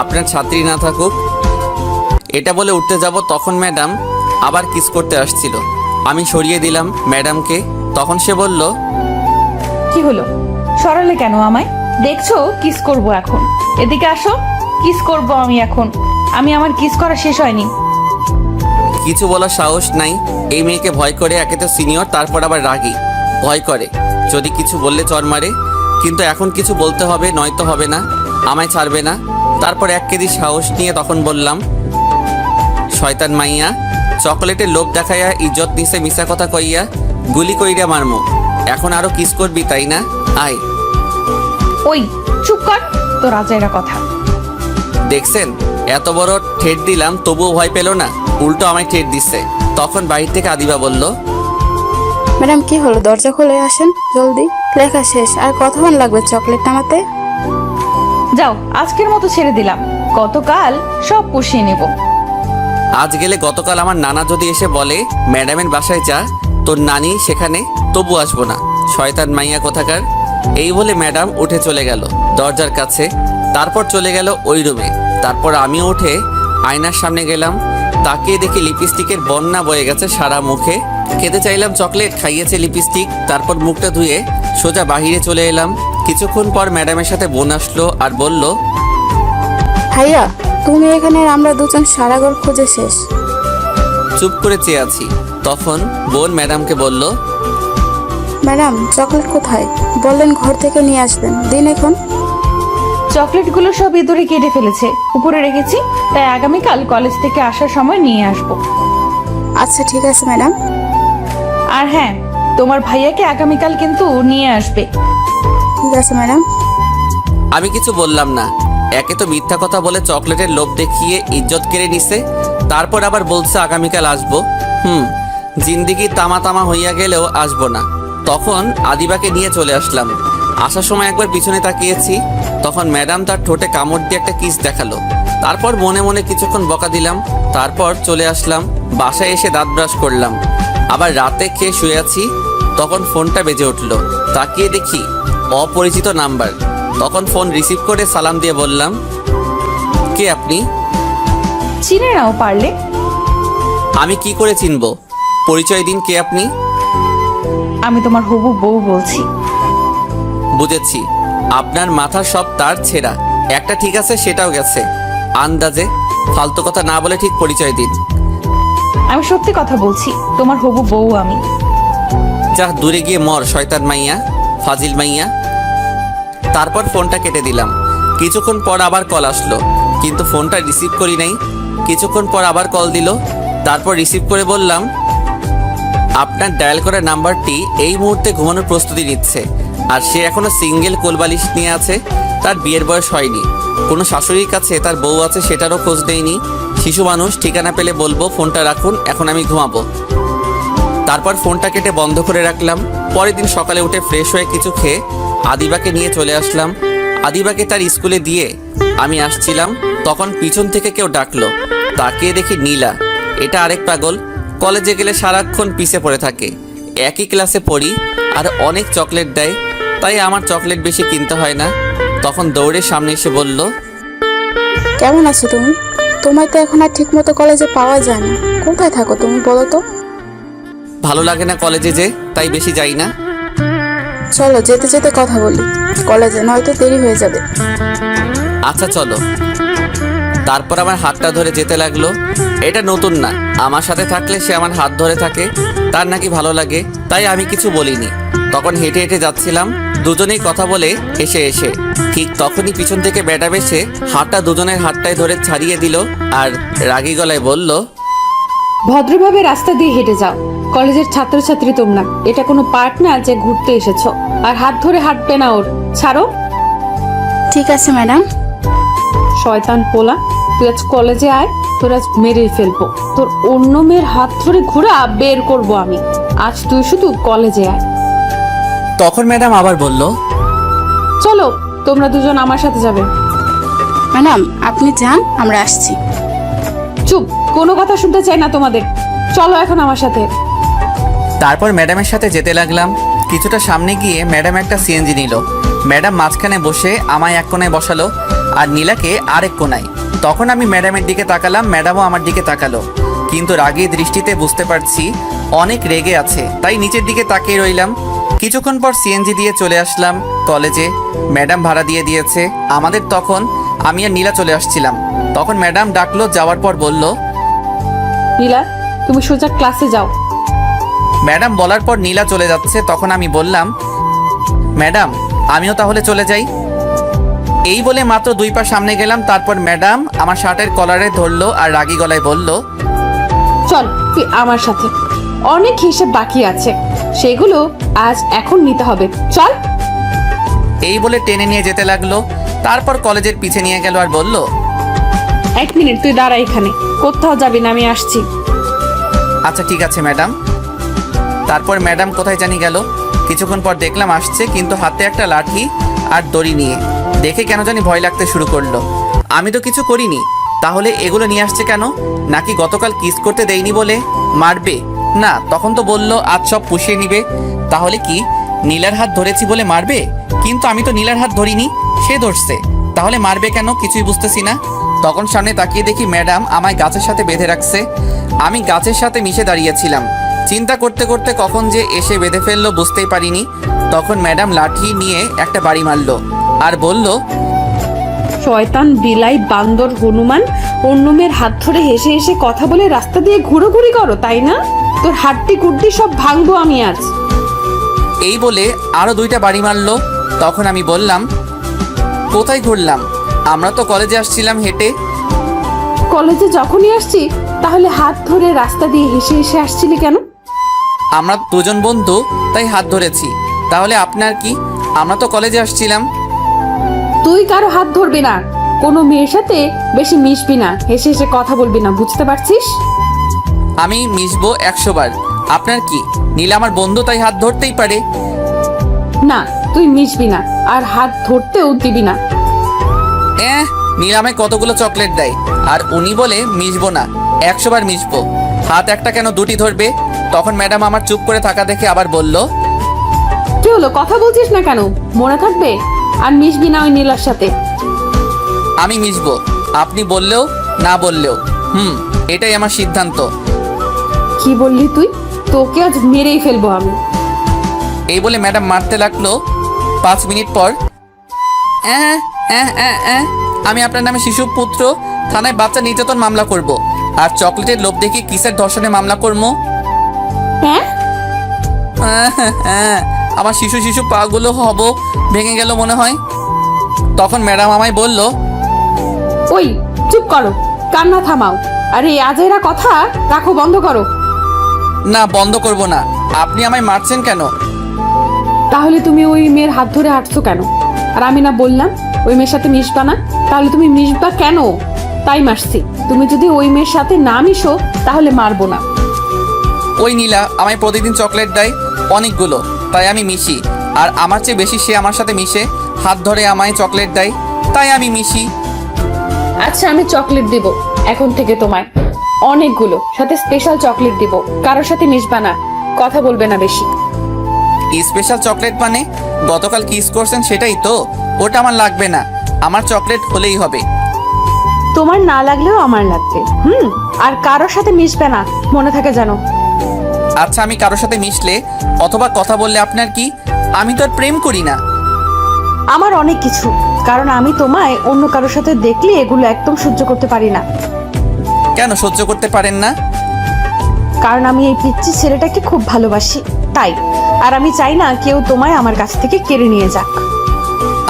আপনার ছাত্রী না থাকুক। এটা বলে উঠতে যাব, তখন ম্যাডাম আবার কিস করতে আসছিল। আমি সরিয়ে দিলাম ম্যাডামকে। তখন সে বলল, কি হলো, সরালে কেন আমায়? দেখছো কিস করব এখন, এদিকে আসো, কিস করব আমি এখন। আমি আমার কিস করা শেষ হয়নি। কিছু বলার সাহস নাই। এই মেয়েকে ভয় করে, একে তো সিনিয়র, তারপর আবার রাগী, ভয় করে যদি কিছু বললে চর মারে। কিন্তু এখন কিছু বলতে হবে, নয়তো হবে না, আমায় ছাড়বে না। তারপর 1 কেজি সাহস নিয়ে তখন বললাম, শয়তান মাইয়া, চকলেটের লোভ দেখাইয়া ইজ্জত নিছে মিশা কথা কইয়া গুলি কইরা মারমু। এখন আরো কিস করবি তাই না? আয়। ওই চুপ কর, তো রাজাইরা কথা। দেখছেন এত বড় ঠেট দিলাম তবুও ভয় পেল না, উল্টো আমায় ঠেট দিচ্ছে। তখন বাহির থেকে আদিবা বলল, ম্যাডাম কি হলো, দরজা খুলে আসেন জলদি, লেখা শেষ। আর কতক্ষণ লাগবে চকলেট নামাতে? যাও, আজকের মতো ছেড়ে দিলাম, গতকাল সব পুষিয়ে নেব। আজ গেলে গতকাল আমার নানা যদি এসে বলে ম্যাডামের বাসায় যা, তোর নানি সেখানে, তবু আসবো না, শয়তান মাইয়া কোথাকার। এই বলে ম্যাডাম উঠে চলে গেল দরজার কাছে। তারপর চলে গেল ওই রুমে। তারপর আমিও উঠে আয়নার সামনে গেলাম। তাকিয়ে দেখি লিপস্টিকের বন্যা বয়ে গেছে সারা মুখে। খেতে চাইলাম চকলেট, খাইয়েছে লিপস্টিক। তারপর মুখটা ধুয়ে সোজা বাহিরে চলে এলাম। কিছুক্ষণ পর ম্যাডামের সাথে বোন আসলো আর বলল, ভাইয়া তুমি এখানে, আর আমরা দুজন সারা ঘর খুঁজে শেষ। চুপ করে চেয়ে আছি। তখন বোন ম্যাডামকে বলল, ম্যাডাম চকলেট কোথায়? বললেন ঘর থেকে নিয়ে আসবেন, দিন এখন। চকলেটগুলো সব ইঁদুরে কেটে ফেলেছে, উপরে রেখেছি, তাই আগামীকাল কলেজ থেকে আসার সময় নিয়ে আসবো। আচ্ছা ঠিক আছে ম্যাডাম। আর হ্যাঁ, তোমার ভাইয়াকে আগামীকাল কিন্তু নিয়ে আসবে। ঠিক আছে ম্যাডাম। আমি কিছু বললাম না। একে তো মিথ্যা কথা বলে চকলেটের লোভ দেখিয়ে ইজ্জত কেড়ে নিছে, তারপর আবার বলছে আগামীকাল আসবো। জিন্দিগি তামা তামা হইয়া গেলেও আসবো না। তখন আদিবাকে নিয়ে চলে আসলাম। আসার সময় একবার পিছনে তাকিয়েছি, তখন ম্যাডাম তার ঠোঁটে কামড় দিয়ে একটা কিস দেখালো। তারপর মনে মনে কিছুক্ষণ বকা দিলাম। তারপর চলে আসলাম বাসায়। এসে দাঁত ব্রাশ করলাম। আবার রাতে খেয়ে শুয়ে আছি, তখন ফোনটা বেজে উঠলো। তাকিয়ে দেখি অপরিচিত নাম্বার। তখন ফোন রিসিভ করে সালাম দিয়ে বললাম, কে আপনি? চিনে নাও পারলে। আমি কি করে চিনবো? পরিচয় দিন, কে আপনি? আমি তোমার হবু বউ বলছি। বুঝেছি, আপনার মাথার সব তার ছেঁড়া। একটা ঠিক আছে, সেটাও গেছে আন্দাজে। ফালতু কথা না বলে ঠিক পরিচয় দিন। আমি সত্যি কথা বলছি, তোমার হবু বউ আমি। যা দূরে গিয়ে মর শয়তান মাইয়া, ফাজিল মাইয়া। তারপর ফোনটা কেটে দিলাম। কিছুক্ষণ পর আবার কল আসলো, কিন্তু ফোনটা রিসিভ করি নাই। কিছুক্ষণ পর আবার কল দিল, তারপর রিসিভ করে বললাম, আপনার ডায়াল করা নাম্বারটি এই মুহূর্তে ঘুমানোর প্রস্তুতি নিচ্ছে, আর সে এখনো সিঙ্গেল কোলবালিশ নিয়ে আছে। তার বিয়ের বয়স হয়নি, কোনো শাশুড়ির কাছে তার বউ আছে সেটারও খোঁজ নেয়নি। শিশু মানুষ, ঠিকানা পেলে বলবো। ফোনটা রাখুন, এখন আমি ঘুমাবো। তারপর ফোনটা কেটে বন্ধ করে রাখলাম। পরের দিন সকালে উঠে ফ্রেশ হয়ে কিছু খেয়ে আদিবাকে নিয়ে চলে আসলাম। আদিবাকে তার স্কুলে দিয়ে আমি আসছিলাম, তখন পিছন থেকে কেউ ডাকলো। তাকিয়ে দেখি নীলা। এটা আরেক পাগল, কলেজে গেলে সারাক্ষণ পিছে পড়ে থাকে। একই ক্লাসে পড়ি আর অনেক চকলেট দেয়, তাই আমার চকলেট বেশি কিনতে হয় না। তখন দৌড়ে সামনে এসে বলল, কেমন আছো তুমি? তোমায় তো এখন আর ঠিক মতো কলেজে পাওয়া যায় না। কোথায় থাকো তুমি বলো তো? ভালো লাগে না কলেজে যে, তাই বেশি যাই না। চলো যেতে যেতে কথা বলি কলেজে, নয়তো দেরি হয়ে যাবে। আচ্ছা চলো। তারপর আমার হাতটা ধরে যেতে লাগলো। এটা নতুন না, আমার সাথে থাকলে সে আমার হাত ধরে থাকে, তার নাকি ভালো লাগে, তাই আমি কিছু বলিনি। তখন হেঁটে হেঁটে যাচ্ছিলাম, দুজনেই কথা বলে এসে ঠিক তখনই পিছন থেকে ম্যাডাম এসে হাতটা দুজনের হাতটায় ধরে ছাড়িয়ে দিল আর রাগী গলায় বলল, ভদ্রভাবে রাস্তা দিয়ে হেঁটে যাও। কলেজের ছাত্রছাত্রী তোমরা, এটা কোনো পার্ক না যে ঘুরতে এসেছো। আর হাত ধরে হাঁটবে না ওর, ছাড়ো। ঠিক আছে ম্যাডাম। শয়তান পোলা, তুই আজ কলেজে আয়, তোর আজ মেরেই ফেলবো। তোর অন্য মেয়ের হাত ধরে ঘোরা বের করবো আমি। আজ তুই শুধু কলেজে আয়। তখন ম্যাডাম আবার বলল, চলো, তোমরা দুজন আমার সাথে যাবে। ম্যাডাম আপনি যান, আমরা আসছি। চুপ, কোনো কথা শুনতে চাই না তোমাদের। চলো এখন আমার সাথে। তারপর ম্যাডামের সাথে যেতে লাগলাম। কিছুটা সামনে গিয়ে ম্যাডাম একটা সিএনজি নিল। ম্যাডাম মাঝখানে বসে আমায় এক কোণায় বসালো আর নীলাকে আরেক কোণায়। তখন আমি ম্যাডামের দিকে তাকালাম, ম্যাডামও আমার দিকে তাকালো, কিন্তু রাগী দৃষ্টিতে বুঝতে পারছি অনেক রেগে আছে, তাই নিচের দিকে তাকিয়ে রইলাম। কিছুক্ষণ পর সিএনজি দিয়ে চলে আসলাম কলেজে। ম্যাডাম ভাড়া দিয়ে দিয়েছে আমাদের। তখন আমি আর নীলা চলে আসছিলাম। তখন ম্যাডাম ডাকলো, যাওয়ার পর বলল, নীলা, তুমি সোজা ক্লাসে যাও। ম্যাডাম বলার পর নীলা চলে যাচ্ছে। তখন আমি বললাম, ম্যাডাম আমিও তাহলে চলে যাই। এই বলে মাত্র 2 পা সামনে গেলাম, তারপর ম্যাডাম আমার শার্টের কলারে ধরলো আর রাগী গলায় বলল, চল তুই আমার সাথে, অনেক হিসেব বাকি আছে, সেগুলো আজ এখন নিতে হবে। চল। এই বলে টেনে নিয়ে যেতে লাগলো। তারপর কলেজের পিছে নিয়ে গেল আর বলল, 1 মিনিট তুই দাঁড়া এখানে, কোথাও যাবি না, আমি আসছি। আচ্ছা ঠিক আছে ম্যাডাম। তারপর ম্যাডাম কোথায় জানি গেল। কিছুক্ষণ পর দেখলাম আসছে, কিন্তু হাতে একটা লাঠি আর দড়ি নিয়ে। দেখে কেন জানি ভয় লাগতে শুরু করলো। আমি তো কিছু করিনি, তাহলে এগুলো নিয়ে আসছে কেন? নাকি গতকাল কিস করতে দেয়নি বলে মারবে? না, তখন তো বললো আজ সব পুষিয়ে নিবে। তাহলে কি নীলার হাত ধরেছি বলে মারবে? কিন্তু আমি তো নীলার হাত ধরিনি, সে ধরছে, তাহলে মারবে কেন? কিছুই বুঝতেছি না। তখন সামনে তাকিয়ে দেখি ম্যাডাম আমায় গাছের সাথে বেঁধে রাখছে। আমি গাছের সাথে মিশে দাঁড়িয়েছিলাম। চিন্তা করতে করতে কখন যে এসে বেঁধে ফেললো বুঝতেই পারিনি। তখন ম্যাডাম লাঠি নিয়ে একটা বাড়ি মারলো আর বলল, শয়তান বিলাই বান্দর হনুমান অন্য মেয়ের হাত ধরে হেসে হেসে কথা বলে রাস্তা দিয়ে ঘুরোঘুরি করো, তাই না? তোর হাড্ডি কুড্ডি সব ভাঙবো আমি আজ। এই বলে আরো 2টা বাড়ি মারলো। তখন আমি বললাম, কোথায় ঘুরলাম? আমরা তো কলেজে আসছিলাম হেঁটে। কলেজে যখনই আসছি তাহলে হাত ধরে রাস্তা দিয়ে হেসে হেসে আসছিলি কেন? আমরা 2জন বন্ধু, তাই হাত ধরেছি। তাহলে আপনার কি? আমরা তো কলেজে আসছিলাম। তুই কারো হাত ধরবি না, কোনো মেয়ের সাথে বেশি মিশবি না, হেসে হেসে কথা বলবি না, বুঝতে পারছিস? আমি মিশবো 100 বার। আপনার কি? নীলা আমার বন্ধু, তাই হাত ধরতেই পারে। না, তুই মিশবি না আর হাত ধরতেও দিবি না। নীলা আমায় কতগুলো চকলেট দেয়, আর উনি বলে মিশবো না, 100 বার মিশবো। হাত একটা কেন 2টি ধরবে? তখন ম্যাডাম আমার চুপ করে থাকা দেখে আবার বলল, কি হলো, কথা বলছিস না কেন? মনে থাকবে? আর মিশবি না ওই নীলার সাথে। আমি মিশবো, আপনি বললেও না বললেও। এটাই আমার সিদ্ধান্ত। কি বললি তুই? তোকে আজ মেরেই ফেলবো আমি। এই বলে ম্যাডাম মারতে লাগলো। 5 মিনিট পর, আমি আপনার নামে শিশুপুত্র থানায় বাচ্চা নির্যাতন মামলা করব, আর চকলেটের লোভ দেখিয়ে কিসের ধর্ষণে মামলা করবো। হ্যাঁ, আমার শিশু শিশু পাগুলো হব ভেঙে গেল মনে হয়। তখন ম্যাডাম আমায় বলল, ওই চুপ করো, কান্না থামাও, আর এই আজেরা কথা রাখো, বন্ধ করো। না, বন্ধ করব না। আপনি আমায় মারছেন কেন? তাহলে তুমি ওই মেয়ের হাত ধরে হাঁটছো কেন? আর আমি না বললাম ওই মেয়ের সাথে মিশবা না? তাহলে তুমি মিশবা কেন? তাই মারছি। তুমি যদি ওই মেয়ের সাথে না মিশো তাহলে মারবো না। ওই নীলা আমায় প্রতিদিন চকলেট দেয় অনেকগুলো, তাই আমি মিশি। আর আমার চেয়ে বেশি সে আমার সাথে মিশে, হাত ধরে আমায় চকলেট দেয়, তাই আমি মিশি। আচ্ছা, আমি চকলেট দিব এখন থেকে তোমায়, অনেকগুলো, সাথে স্পেশাল চকলেট দিব। কারোর সাথে মিশবা না, কথা বলবে না বেশি। স্পেশাল চকলেট মানে গতকাল কিস করছেন সেটাই তো? ওটা আমার লাগবে না, আমার চকলেট হলেই হবে। তোমার না লাগলেও আমার লাগবে। আর কারোর সাথে মিশবে না, মনে থাকে জানো। আচ্ছা, আমি কারোর সাথে মিশলে অথবা কথা বললে আপনার কি? আমি তো আর প্রেম করি না। আমার অনেক কিছু, কারণ আমি তোমায় অন্য কারোর সাথে দেখলে এগুলো একদম সহ্য করতে পারি না। কেন সহ্য করতে পারেন না? কারণ আমি এই পিচ্চি ছেলেটাকে খুব ভালোবাসি, তাই। আর আমি চাই না কেউ তোমায় আমার কাছ থেকে কেড়ে নিয়ে যাক।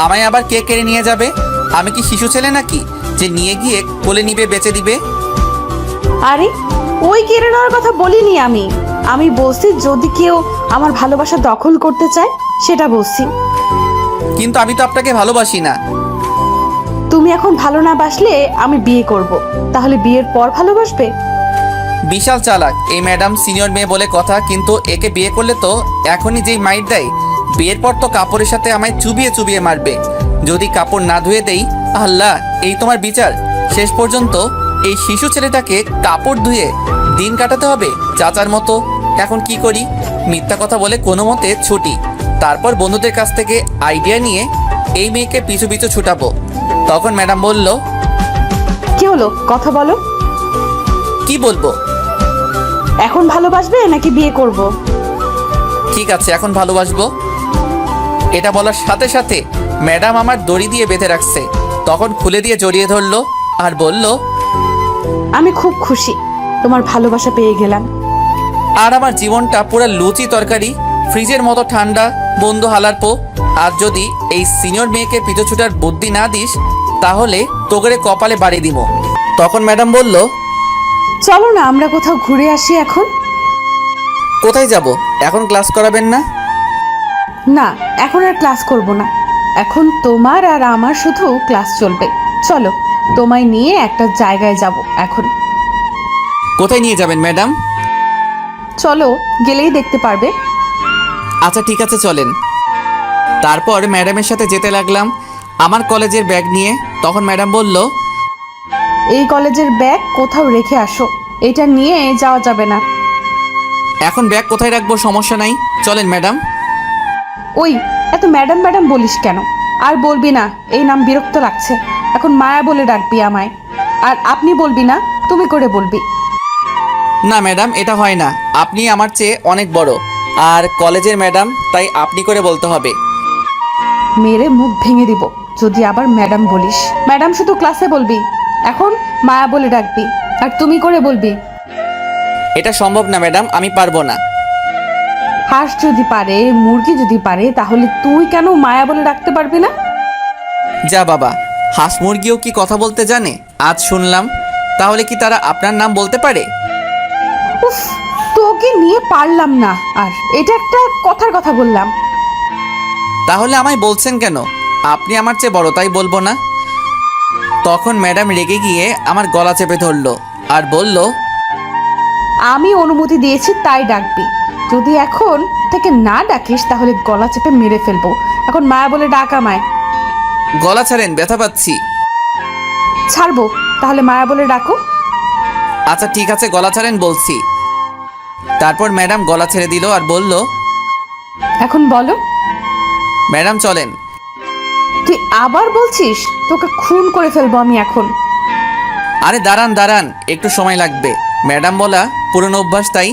আমায় আবার কে কেড়ে নিয়ে যাবে? আমি কি শিশু ছেলে নাকি যে নিয়ে গিয়ে কোলে নিবে, বেচে দিবে? আরে ওই কেড়ে নেওয়ার কথা বলিনি আমি। আমি বলছি যদি কেউ আমার ভালোবাসা দখল করতে চায় সেটা বলছি। কিন্তু আমি তো আপনাকে ভালোবাসি না। তুমি এখন ভালো না বাসলে আমি বিয়ে করব, তাহলে বিয়ের পর ভালোবাসবে? বিশাল চালাক এই ম্যাডাম, সিনিয়র মেয়ে বলে কথা, কিন্তু একে বিয়ে করলে তো এখনই যেই মাইর দেয়, বিয়ের পর তো কাপড়ের সাথে আমায় চুবিয়ে চুবিয়ে মারবে। যদি কাপড় না ধুয়ে দেই, আল্লাহ, এই তোমার বিচার? শেষ পর্যন্ত এই শিশু ছেলেটাকে কাপড় ধুয়ে দিন কাটাতে হবে চাচার মতো। এখন কি করি? মিথ্যা কথা বলে কোনো মতে ছুটি, তারপর বন্ধুদের কাছ থেকে আইডিয়া নিয়ে এই মেয়েকে পিছু পিছু ছুটাবো। তখন ম্যাডাম বলল, কি হলো, কথা বলো। কি বলবো? এখন ভালোবাসবে নাকি বিয়ে করব? ঠিক আছে, এখন ভালোবাসবো। এটা বলার সাথে সাথে ম্যাডাম আমার দড়ি দিয়ে বেঁধে রাখছে, তখন খুলে দিয়ে জড়িয়ে ধরলো আর বলল, আমি খুব খুশি, তোমার ভালোবাসা পেয়ে গেলাম। আর আমার জীবনটা পুরো লুচি তরকারি, ফ্রিজের মতো ঠান্ডা, বন্ধু হালার পো। আর যদি এই সিনিয়র মেয়েকে পিছু ছুটার বুদ্ধি না দিস, তাহলে তোগরে কপালে বাড়ি দিব। তখন ম্যাডাম বলল, চলো না আমরা কোথাও ঘুরে আসি এখন। কোথায় যাব? এখন ক্লাস করাবেন না? না, এখন আর ক্লাস করব না, এখন তোমার আর আমার শুধু ক্লাস চলবে। চলো, তোমায় নিয়ে একটা জায়গায় যাব এখন। কোথায় নিয়ে যাবেন ম্যাডাম? চলো, গেলেই দেখতে পারবে। আচ্ছা ঠিক আছে, চলেন। তারপর ম্যাডামের সাথে যেতে লাগলাম আমার কলেজের ব্যাগ নিয়ে। তখন ম্যাডাম বলল, এই কলেজের ব্যাগ কোথাও রেখে আসো, এটা নিয়ে যাওয়া যাবে না। এখন ব্যাগ কোথায় রাখবো? সমস্যা নাই, চলেন ম্যাডাম। ওই এত ম্যাডাম ম্যাডাম বলিস কেন? আর বলবি না, এই নাম বিরক্ত লাগছে। এখন মায়া বলে ডাকবি আমায়। আর আপনি বলবি না, তুমি করে বলবি। না ম্যাডাম, এটা হয় না। আপনি আমার চেয়ে অনেক বড় আর কলেজের ম্যাডাম, তাই আপনি করে বলতে হবে। মেরে মুখ ভেঙে দিব যদি আবার ম্যাডাম বলিস। ম্যাডাম শুধু ক্লাসে বলবি, এখন মায়া বলে ডাকবি, আর তুমি করে বলবি। এটা সম্ভব না ম্যাডাম, আমি পারবো না। হাঁস যদি পারে, মুরগি যদি পারে, তাহলে তুই কেন মায়া বলে ডাকতে পারবি না? যা বাবা, হাঁস মুরগিও কি কথা বলতে জানে? আজ শুনলাম। তাহলে কি তারা আপনার নাম বলতে পারে? উফ, তোকে নিয়ে পারলাম না। আর এটা একটা কথার কথা বললাম। তাহলে আমায় বলছেন কেন? আপনি আমার চেয়ে বড়, তাই বলবো না? তখন ম্যাডাম রেগে গিয়ে আমার গলা চেপে ধরলো আর বলল, আমি অনুমতি দিয়েছি তাই ডাকবি। যদি এখন থেকে না ডাকিস তাহলে গলা চেপে মেরে ফেলবো। এখন মায়া বলে ডাক আমায়। গলা ছাড়েন, ব্যথা পাচ্ছি। ছাড়বো, তাহলে মায়া বলে ডাকো। আচ্ছা ঠিক আছে, গলা ছাড়েন বলছি। তারপর ম্যাডাম গলা ছেড়ে দিল আর বলল, এখন বলো। ম্যাডাম চলেন। তুই আবার বলছিস? তোকে খুন করে ফেলবো আমি এখন। আরে দাঁড়ান দাঁড়ান, একটু সময় লাগবে। ম্যাডাম বলা পুরনো অভ্যাস, তাই।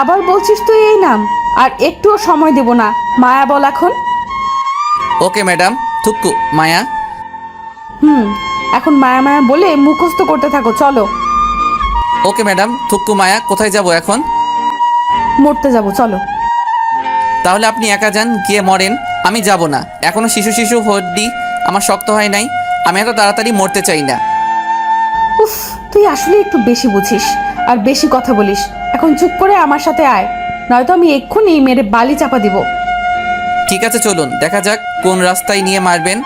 আবার বলছিস তুই এই নাম, আর একটুও সময় দেব না। মায়া বল এখন। ওকে ম্যাডাম, থুক্কু মায়া। এখন মায়া মায়া বলে মুখস্থ করতে থাকো, চলো। ওকে ম্যাডাম, থুক্কু মায়া। কোথায় যাব এখন? মরতে যাবো, চলো। তাহলে আপনি একা যান, গিয়ে মরেন। আমি যাব না। এখনো শিশু শিশু হড্ডি আমার শক্ত হয় নাই। আমি এত তাড়াতাড়ি মরতে চাই না। উফ, তুই আসলে একটু বেশি বুঝিস আর বেশি কথা বলিস। এখন চুপ করে আমার সাথে আয়, নয়তো আমি এক্ষুনি মেরে বালি চাপা দিব। ঠিক আছে চলুন, দেখা যাক কোন রাস্তায় নিয়ে মারবেন।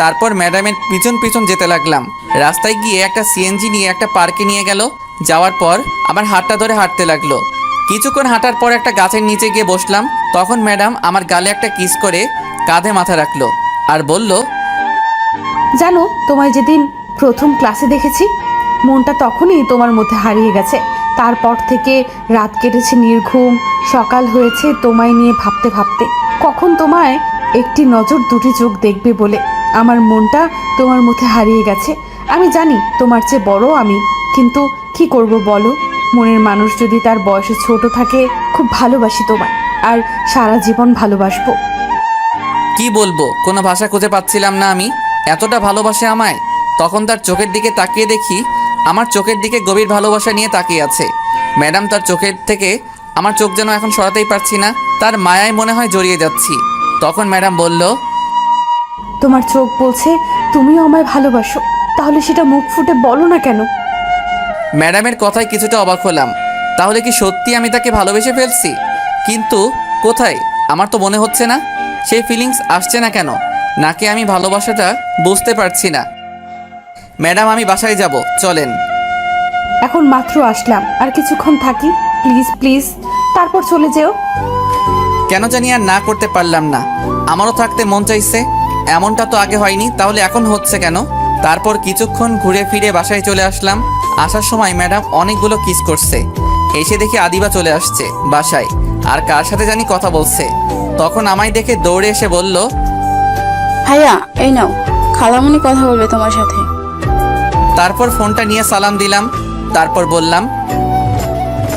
তারপর ম্যাডামের পিছন পিছন যেতে লাগলাম। রাস্তায় গিয়ে একটা সিএনজি নিয়ে একটা পার্কে নিয়ে গেল। যাওয়ার পর আমার হাতটা ধরে হাঁটতে লাগলো। কিছুক্ষণ হাঁটার পর একটা গাছের নিচে গিয়ে বসলাম। তখন ম্যাডাম আমার গালে একটা কিস করে কাঁধে মাথা রাখলো আর বলল, জানো, তোমায় যেদিন প্রথম ক্লাসে দেখেছি, মনটা তখনই তোমার মধ্যে হারিয়ে গেছে। তারপর থেকে রাত কেটেছে নির্ঘুম, সকাল হয়েছে তোমায় নিয়ে ভাবতে ভাবতে। কখন তোমায় একটি নজর দুটি চোখ দেখবে বলে আমার মনটা তোমার মধ্যে হারিয়ে গেছে। আমি জানি তোমার চেয়ে বড় আমি, কিন্তু কি করব বলো? মনের মানুষ যদি তার বয়সে ছোট থাকে, খুব ভালোবাসি তোমায়, আর সারা জীবন ভালোবাসবো। কি বলবো, কোনো ভাষা খুঁজে পাচ্ছিলাম না। আমি এতটা ভালোবাসে আমায়। তখন তার চোখের দিকে তাকিয়ে দেখি আমার চোখের দিকে গভীর ভালোবাসা নিয়ে তাকিয়ে আছে। ম্যাডাম তার চোখের থেকে আমার চোখ যেন এখন সরাতেই পারছি না। তার মায়ায় মনে হয় জড়িয়ে যাচ্ছি। তখন ম্যাডাম বলল, তোমার চোখ বলছে তুমিও আমায় ভালোবাসো, তাহলে সেটা মুখ ফুটে বলো না কেন? ম্যাডামের কথায় কিছুটা অবাক হলাম। তাহলে কি সত্যি আমি তাকে ভালোবেসে ফেলছি? কিন্তু কোথায়? আমার তো মনে হচ্ছে না। সেই ফিলিংস আসছে না কেন? নাকি আমি ভালোবাসাটা বুঝতে পারছি না। ম্যাডাম আমি বাসায় যাব, চলেন। এখন মাত্র আসলাম, আর কিছুক্ষণ থাকি প্লিজ প্লিজ, তারপর চলে যেও। কেন জানি আর না করতে পারলাম না। আমারও থাকতে মন চাইছে। এমনটা তো আগে হয়নি, তাহলে এখন হচ্ছে কেন? তারপর কিছুক্ষণ ঘুরে ফিরে বাসায় চলে আসলাম। আসার সময় ম্যাডাম অনেকগুলো কিস করছে। এসে দেখি আদিবা চলে আসছে বাসায়, আর কার সাথে জানি কথা বলছে। তখন আমায় দেখে দৌড়ে এসে বলল, ভাইয়া এই নাও, খালামণি কথা বলবে তোমার সাথে। তারপর ফোনটা নিয়ে সালাম দিলাম। তারপর বললাম,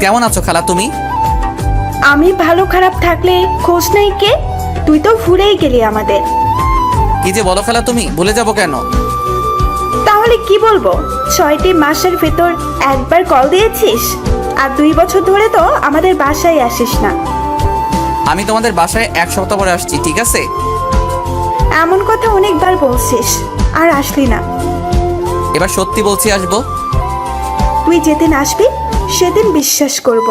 কেমন আছো খালা তুমি? আমি ভালো খারাপ থাকলে খোঁজ নেই কে? তুই তো ভুলেই গেলি আমাদের। কি যে বলো খালা তুমি, ভুলে যাব কেন? তাহলে কি বলবো? 6টি মাসের ভেতর একবার কল দিয়েছিস, আর 2 বছর ধরে তো আমাদের বাসায় আসিস না। আমি তোমাদের বাসায় 1 সপ্তাহ পরে আসছি, ঠিক আছে? এমন কথা অনেকবার বলছিস, আর আসলি না। এবার সত্যি বলছি আসবো। তুই যেদিন আসবি সেদিন বিশ্বাস করব।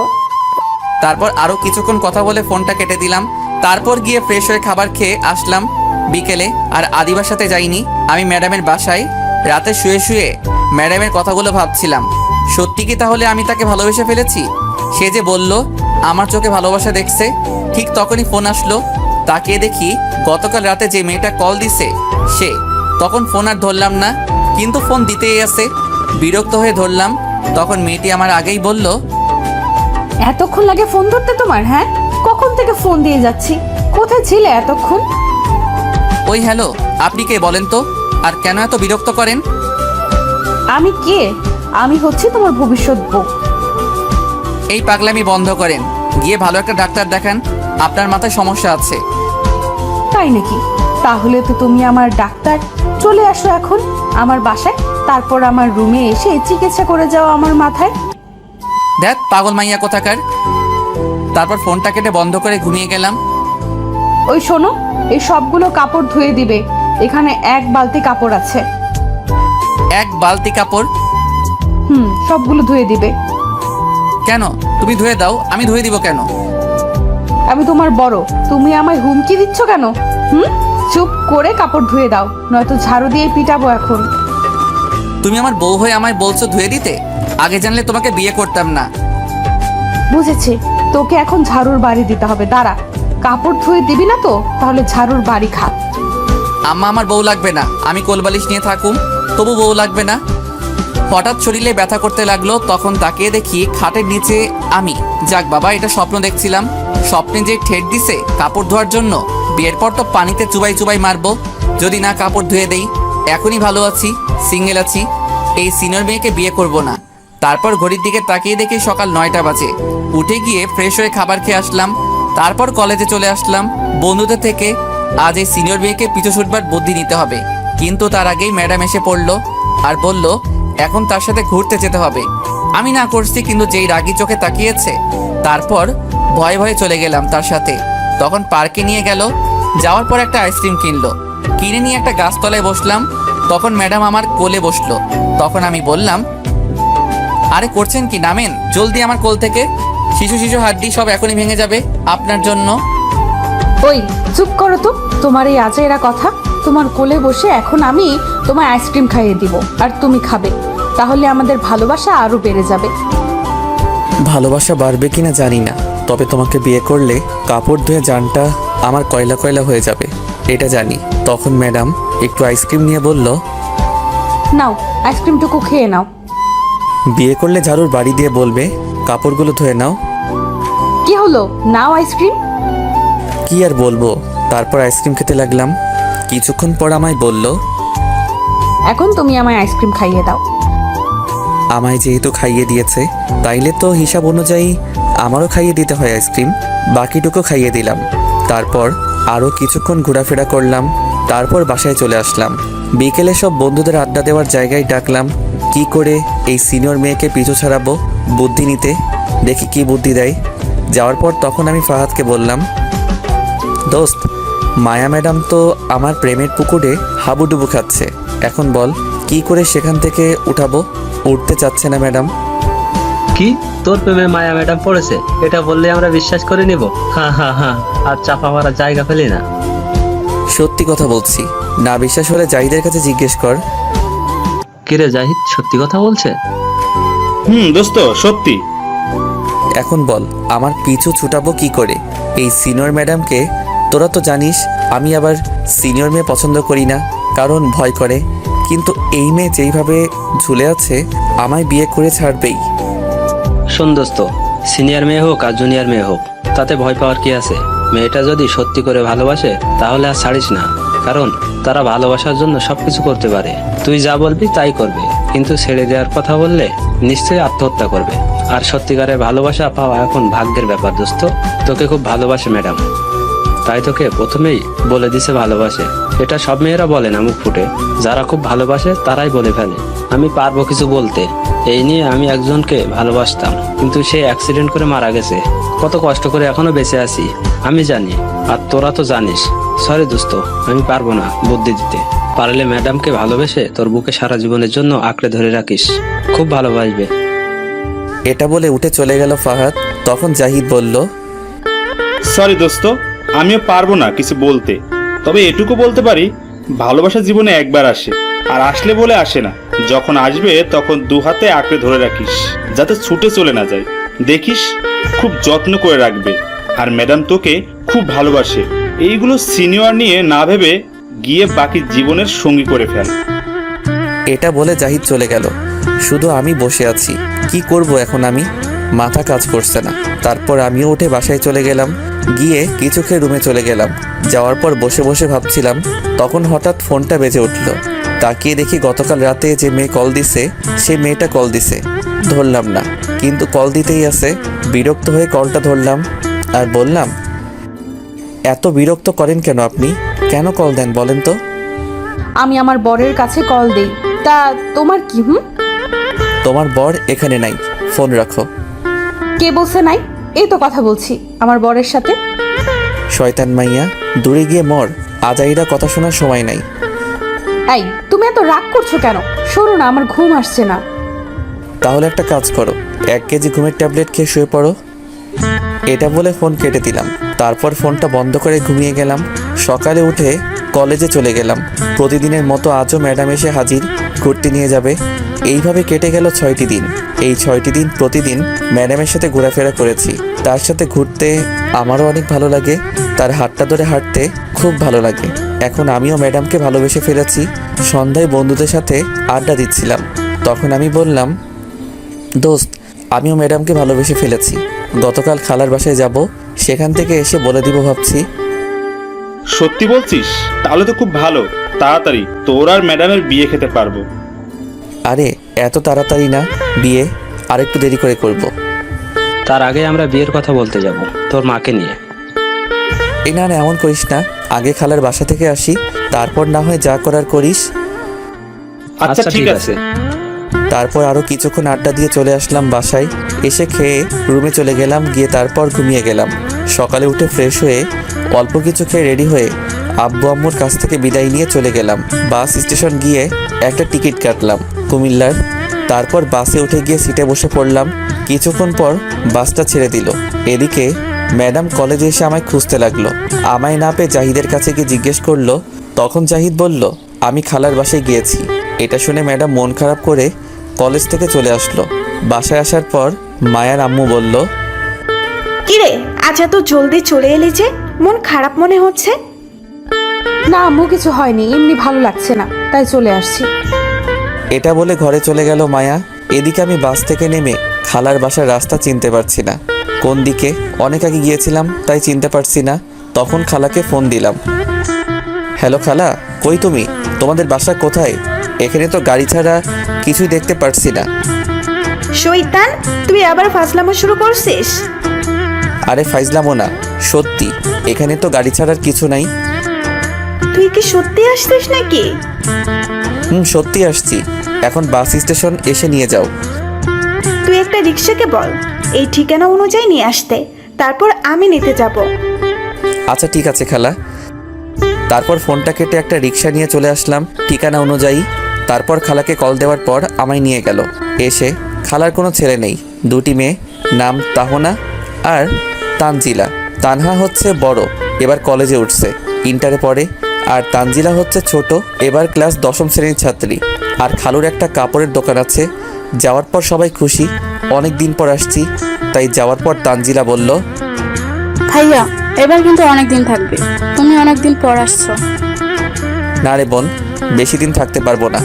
তারপর আরও কিছুক্ষণ কথা বলে ফোনটা কেটে দিলাম। তারপর গিয়ে ফ্রেশ হয়ে খাবার খেয়ে আসলাম বিকেলে। আর আদিবার সাথে যাইনি, আমি ম্যাডামের বাসায় রাতে শুয়ে শুয়ে ম্যাডামের কথাগুলো ভাবছিলাম। সত্যি কি তাহলে আমি তাকে ভালোবেসে ফেলেছি? সে যে বলল আমার চোখে ভালোবাসা দেখছে। ঠিক তখনই ফোন আসলো। তাকিয়ে দেখি গতকাল রাতে যে মেয়েটা কল দিছে সে। তখন ফোন আর ধরলাম না, কিন্তু ফোন দিতেই আছে। বিরক্ত হয়ে ধরলাম। তখন মেয়েটি আমার আগেই বলল, এতক্ষণ লাগে ফোন ধরতে তোমার? হ্যাঁ, কখন থেকে ফোন দিয়ে যাচ্ছি, কোথায় ছিলে এতক্ষণ? ওই হ্যালো, আপনি কে বলেন তো? আর কেন এত বিরক্ত করেন? আমি কে? আমি হচ্ছি তোমার ভবিষ্যৎ বউ। এই পাগলামি বন্ধ করেন, গিয়ে ভালো একটা ডাক্তার দেখান, আপনার মাথায় সমস্যা আছে। তাই নাকি? তাহলে তো তুমি আমার ডাক্তার। চলে আসো এখন আমার বাসায়, তারপর আমার রুমে এসে চিকিৎসা করে যাও আমার মাথায়। দেখ পাগল মাইয়া কোথাকার। তারপর ফোনটা কেটে বন্ধ করে ঘুমিয়ে গেলাম। ওই শোনো, এই সবগুলো কাপড় ধুয়ে দিবে। এখানে 1 বালতি কাপড় আছে। 1 বালতি কাপড়? সবগুলো ধুয়ে দিবে। কেন? তুমি ধুয়ে দাও, আমি ধুয়ে দিব কেন? আমি তোমার বড়, তুমি আমায় হুমকি দিচ্ছ কেন? চুপ করে কাপড় ধুয়ে দাও, নয়তো ঝাড়ু দিয়ে পিটাবো এখন। তুমি আমার বউ হয়ে আমায় বলছো ধুয়ে দিতে? আগে জানলে তোমাকে বিয়ে করতাম না। বুঝেছি, তোকে এখন ঝাড়ুর বাড়ি দিতে হবে। দাঁড়া, কাপড় ধুয়ে দিবি না তো তাহলে ঝাড়ুর বাড়ি খা। আম্মা আমার বউ লাগবে না, আমি কোলবালিশ নিয়ে থাকুম, তবু বউ লাগবে না। হঠাৎ শরীরে ব্যথা করতে লাগলো, তখন তাকিয়ে দেখি খাটের নিচে আমি। যাক বাবা, এটা স্বপ্ন দেখছিলাম। স্বপ্নে যে ঠেট দিছে কাপড় ধোয়ার জন্য, বিয়ের পর তো পানিতে চুবাই চুবাই মারবো যদি না কাপড় ধুয়ে দেই। এখনই ভালো আছি, সিঙ্গেল আছি, এই সিনিয়র মেয়েকে বিয়ে করব না। তারপর ঘড়ির দিকে তাকিয়ে দেখি সকাল 9টা বাজে। উঠে গিয়ে ফ্রেশ হয়ে খাবার খেয়ে আসলাম, তারপর কলেজে চলে আসলাম বন্ধুদের থেকে। আজ এই সিনিয়র মেয়েকে পিছু ছুটবার বুদ্ধি নিতে হবে। কিন্তু তার আগেই ম্যাডাম এসে পড়লো আর বলল এখন তার সাথে ঘুরতে যেতে হবে। আমি না করছি, কিন্তু যেই রাগী চোখে তাকিয়েছে, তারপর ভয়ে ভয়ে চলে গেলাম তার সাথে। তখন পার্কে নিয়ে গেল, যাওয়ার পর একটা আইসক্রিম কিনলো, কিনে নিয়ে একটা গাছতলায় বসলাম। তখন ম্যাডাম আমার কোলে বসলো। তখন আমি বললাম, আরে করছেন কি, নামেন জলদি আমার কোল থেকে, শিশু শিশু হাড্ডি সব এখনই ভেঙে যাবে আপনার জন্য। ওই চুপ করো তো, তোমার এই আজেরা কথা। তোমার কোলে বসে এখন আমি তোমায় আইসক্রিম খাইয়ে দিব আর তুমি খাবে, তাহলে আমাদের ভালোবাসা আরো বেড়ে যাবে। ভালোবাসা বাড়বে কিনা জানি না, তবে তোমাকে বিয়ে করলে কাপড় ধুয়ে জানটা আমার কয়লা কয়লা হয়ে যাবে, এটা জানি। তখন ম্যাডাম একটু আইসক্রিম নিয়ে বলল, নাও আইসক্রিমটুকু খেয়ে নাও। বিয়ে করলে ঝাড়ুর বাড়ি দিয়ে বলবে কাপড়গুলো ধুয়ে নাও। কি হলো, নাও আইসক্রিম। কি আর বলবো, তারপর আইসক্রিম খেতে লাগলাম। কিছুক্ষণ পর আমায় বলল, এখন তুমি আমায় আইসক্রিম খাইয়ে দাও। আমায় যেহেতু খাইয়ে দিয়েছে, তাইলে তো হিসাব অনুযায়ী আমারও খাইয়ে দিতে হয় আইসক্রিম। বাকিটুকু খাইয়ে দিলাম। তারপর আরও কিছুক্ষণ ঘোরাফেরা করলাম, তারপর বাসায় চলে আসলাম। বিকেলে সব বন্ধুদের আড্ডা দেওয়ার জায়গায় ডাকলাম, কি করে এই সিনিয়র মেয়েকে পিছু ছাড়াবো বুদ্ধি নিতে, দেখি কি বুদ্ধি দেয়। যাওয়ার পর তখন আমি ফাহাদকে বললাম, দোস্ত, মায়া ম্যাডাম তো আমার প্রেমের পুকুরে হাবুডুবু খাচ্ছে, এখন বল কি করে সেখান থেকে উঠাবো। উঠতে চাচ্ছে না ম্যাডাম। কি, তোর প্রেমে মায়া ম্যাডাম পড়েছে? এটা বললে আমরা বিশ্বাস করে নিব? হ্যাঁ হ্যাঁ হ্যাঁ, আর চাপা মারার জায়গা পেলি না। সত্যি কথা বলছি, না বিশ্বাস হলে জাহিদের কাছে জিজ্ঞেস কর। কিরে জাহিদ, সত্যি কথা বলছে? দোস্ত সত্যি। এখন বল আমার পিছু ছুটাবো কি করে এই সিনিয়র ম্যাডামকে। তোরা তো জানিস আমি আবার সিনিয়র মেয়ে পছন্দ করি না, কারণ ভয় করে। কিন্তু এই মেয়ে যেইভাবে ঝুলে আছে, আমায় বিয়ে করে ছাড়বেই। শোন দোস্ত, সিনিয়র মেয়ে হোক আর জুনিয়র মেয়ে হোক, তাতে ভয় পাওয়ার কি আছে? মেয়েটা যদি সত্যি করে ভালোবাসে তাহলে আর ছাড়িস না, কারণ তারা ভালোবাসার জন্য সবকিছু করতে পারে। তুই যা বলবি তাই করবে, কিন্তু ছেড়ে দেওয়ার কথা বললে নিশ্চয়ই আত্মহত্যা করবে। আর সত্যিকারের ভালোবাসা পাওয়া এখন ভাগ্যের ব্যাপার দোস্ত। তোকে খুব ভালোবাসে ম্যাডাম, তাই তোকে প্রথমেই বলে দিছে ভালোবাসে। এটা সব মেয়েরা বলে না মুখ ফুটে, যারা খুব ভালোবাসে তারাই বলে ফেলে। আমি পারবো কিছু বলতে, এই নিয়ে আমি একজনকে ভালোবাসতাম, কিন্তু সে অ্যাক্সিডেন্ট করে মারা গেছে। কত কষ্ট করে এখনো বেঁচে আছি আমি জানি, আর তোরা তো জানিস। সরি দোস্ত, আমি পারবো না বুদ্ধি দিতে। পারলে ম্যাডামকে ভালোবেসে তোর বুকে সারা জীবনের জন্য আঁকড়ে ধরে রাখিস, খুব ভালোবাসবে। এটা বলে উঠে চলে গেল ফাহাদ। তখন জাহিদ বলল, সরি দোস্ত, আমিও পারবো না কিছু বলতে, তবে এটুকু বলতে পারি, ভালোবাসা জীবনে একবার আসে, আর আসলে বলে আসে না। যখন আসবে তখন 2 হাতে আঁকড়ে ধরে রাখিস, যাতে ছুটে চলে না যায়। দেখিস খুব যত্ন করে রাখবে। আর ম্যাডাম তোকে খুব ভালোবাসে, এইগুলো সিনিয়র নিয়ে না ভেবে গিয়ে বাকি জীবনের সঙ্গী করে ফেল। এটা বলে জাহিদ চলে গেল। শুধু আমি বসে আছি, কি করব এখন আমি, মাথা কাজ করছে না। তারপর আমিও উঠে বাসায় চলে গেলাম, গিয়ে কিছু খেয়ে রুমে চলে গেলাম। যাওয়ার পর বসে বসে ভাবছিলাম, তখন হঠাৎ ফোনটা বেজে উঠল। তাকিয়ে দেখি গতকাল রাতে যে মেয়ে কল দিছে সে মেয়েটা কল দিছে, ধরলাম না, কিন্তু কল দিতেই আছে। বিরক্ত হয়ে কলটা ধরলাম আর বললাম, এত বিরক্ত করেন কেন আপনি? কেন কল দেন বলেন তো? আমি আমার বরের কাছে কল দেই, তা তোমার কি? তোমার বর এখানে নাই, ফোন রাখো। কে বলছে নাই? এই তো কথা বলছি আমার বরের সাথে। শয়তান মাইয়া, দূরে গিয়ে মর, আজাইরা কথা শোনার সময় নাই। এই, তুমি এত রাগ করছো কেন? সরো না, আমার ঘুম আসছে না। তাহলে একটা কাজ করো, 1 কেজি ঘুমের ট্যাবলেট খেয়ে শুয়ে পড়ো। এটা বলে ফোন কেটে দিলাম। তারপর ফোনটা বন্ধ করে ঘুমিয়ে গেলাম। সকালে উঠে কলেজে চলে গেলাম। প্রতিদিনের মতো আজও ম্যাডাম এসে হাজির, ঘুরতে নিয়ে যাবে। এইভাবে কেটে গেল 6টি দিন। এই 6টি দিন প্রতিদিন ম্যাডামের সাথে ঘোরাফেরা করেছি। তার সাথে ঘুরতে আমারও অনেক ভালো লাগে, তার হাতটা ধরে হাঁটতে খুব ভালো লাগে। এখন আমিও ম্যাডামকে ভালোবেসে ফেলেছি। সন্ধ্যায় বন্ধুদের সাথে আড্ডা দিচ্ছিলাম, তখন আমি বললাম, দোস্ত, আমিও ম্যাডামকে ভালোবেসে ফেলেছি। গতকাল খালার বাসায় যাব, সেখান থেকে এসে বলে দিব ভাবছি। সত্যি বলছিস? তাহলে তো খুব ভালো, তাড়াতাড়ি তোর আর ম্যাডামের বিয়ে খেতে পারবো। আরে এত তাড়াতাড়ি না, বিয়ে আর একটু দেরি করে করব। তার আগে আমরা বিয়ের কথা বলতে যাব তোর মাকে নিয়ে। এই না না, এমন করিস না, আগে খালার বাসা থেকে আসি, তারপর না হয় যা করার করিস। আচ্ছা ঠিক আছে। তারপর আরও কিছুক্ষণ আড্ডা দিয়ে চলে আসলাম বাসায়। এসে খেয়ে রুমে চলে গেলাম, গিয়ে তারপর ঘুমিয়ে গেলাম। সকালে উঠে ফ্রেশ হয়ে অল্প কিছু খেয়ে রেডি হয়ে আব্বু আম্মুর কাছ থেকে বিদায় নিয়ে চলে গেলাম। বাস স্টেশন গিয়ে একটা টিকিট কাটলাম কুমিল্লার। তারপর বাসে উঠে গিয়ে সিটে বসে পড়লাম। কিছুক্ষণ পর বাসটা ছেড়ে দিল। এদিকে ম্যাডাম কলেজে এসে আমায় খুঁজতে লাগলো। আমায় না পেয়ে জাহিদের কাছে গিয়ে জিজ্ঞেস করলো। তখন জাহিদ বলল, আমি খালার বাসায় গিয়েছি। এটা শুনে ম্যাডাম মন খারাপ করে কলেজ থেকে চলে আসলো। বাসায় আসার পর মায়ার আম্মু বলল, কিরে, আজ এত জলদি চলে এলি যে? মন খারাপ মনে হচ্ছে। না আম্মু, কিছু হয়নি, এমনি ভালো লাগছে না, তাই চলে আসছি। এটা বলে ঘরে চলে গেল মায়া। এদিকে আমি বাস থেকে নেমে খালার বাসার রাস্তা চিনতে পারছি না, কোন দিকে। অনেক আগে গিয়েছিলাম তাই চিনতে পারছি না। তখন খালাকে ফোন দিলাম। হ্যালো খালা, কই তুমি? তোমাদের বাসা কোথায়? এখানে তো গাড়ি ছাড়া কিছুই দেখতে পারছি না। শয়তান, তুই আবার ফাজলামো শুরু করছিস? আরে ফাইজলামো না, সত্যি, এখানে তো গাড়ি ছাড়ার কিছু নাই। তুই কি সত্যি আসছিস নাকি? সত্যি আসছি। এখন বাস স্টেশন এসে নিয়ে যাও। তুই একটা রিক্সাকে বল এই ঠিকানা অনুযায়ী নিয়ে আসতে, তারপর আমি নিতে যাব। আচ্ছা ঠিক আছে খালা। তারপর ফোনটা কেটে একটা রিক্সা নিয়ে চলে আসলাম ঠিকানা অনুযায়ী। তারপর খালাকে কল দেওয়ার পর আমায় নিয়ে গেল। এসে খালার কোনো ছেলে নেই, 2টি মেয়ে, নাম তাহনা আর তানজিলা। তানহা হচ্ছে বড়, এবার কলেজে উঠছে, ইন্টারে পড়ে। আর তানজিলা হচ্ছে ছোট, এবার ক্লাস 10ম শ্রেণীর ছাত্রী। আর খালুর একটা কাপড়ের দোকান আছে। যাওয়ার পর সবাই খুশি, অনেক দিন পর আসছি। তাই যাওয়ার পর তানজিলা বলল, ভাইয়া, এবার কিন্তু অনেক দিন থাকবে, তুমি অনেক দিন পর আসছো। না রে বোন, বেশি দিন থাকতে পারবো না,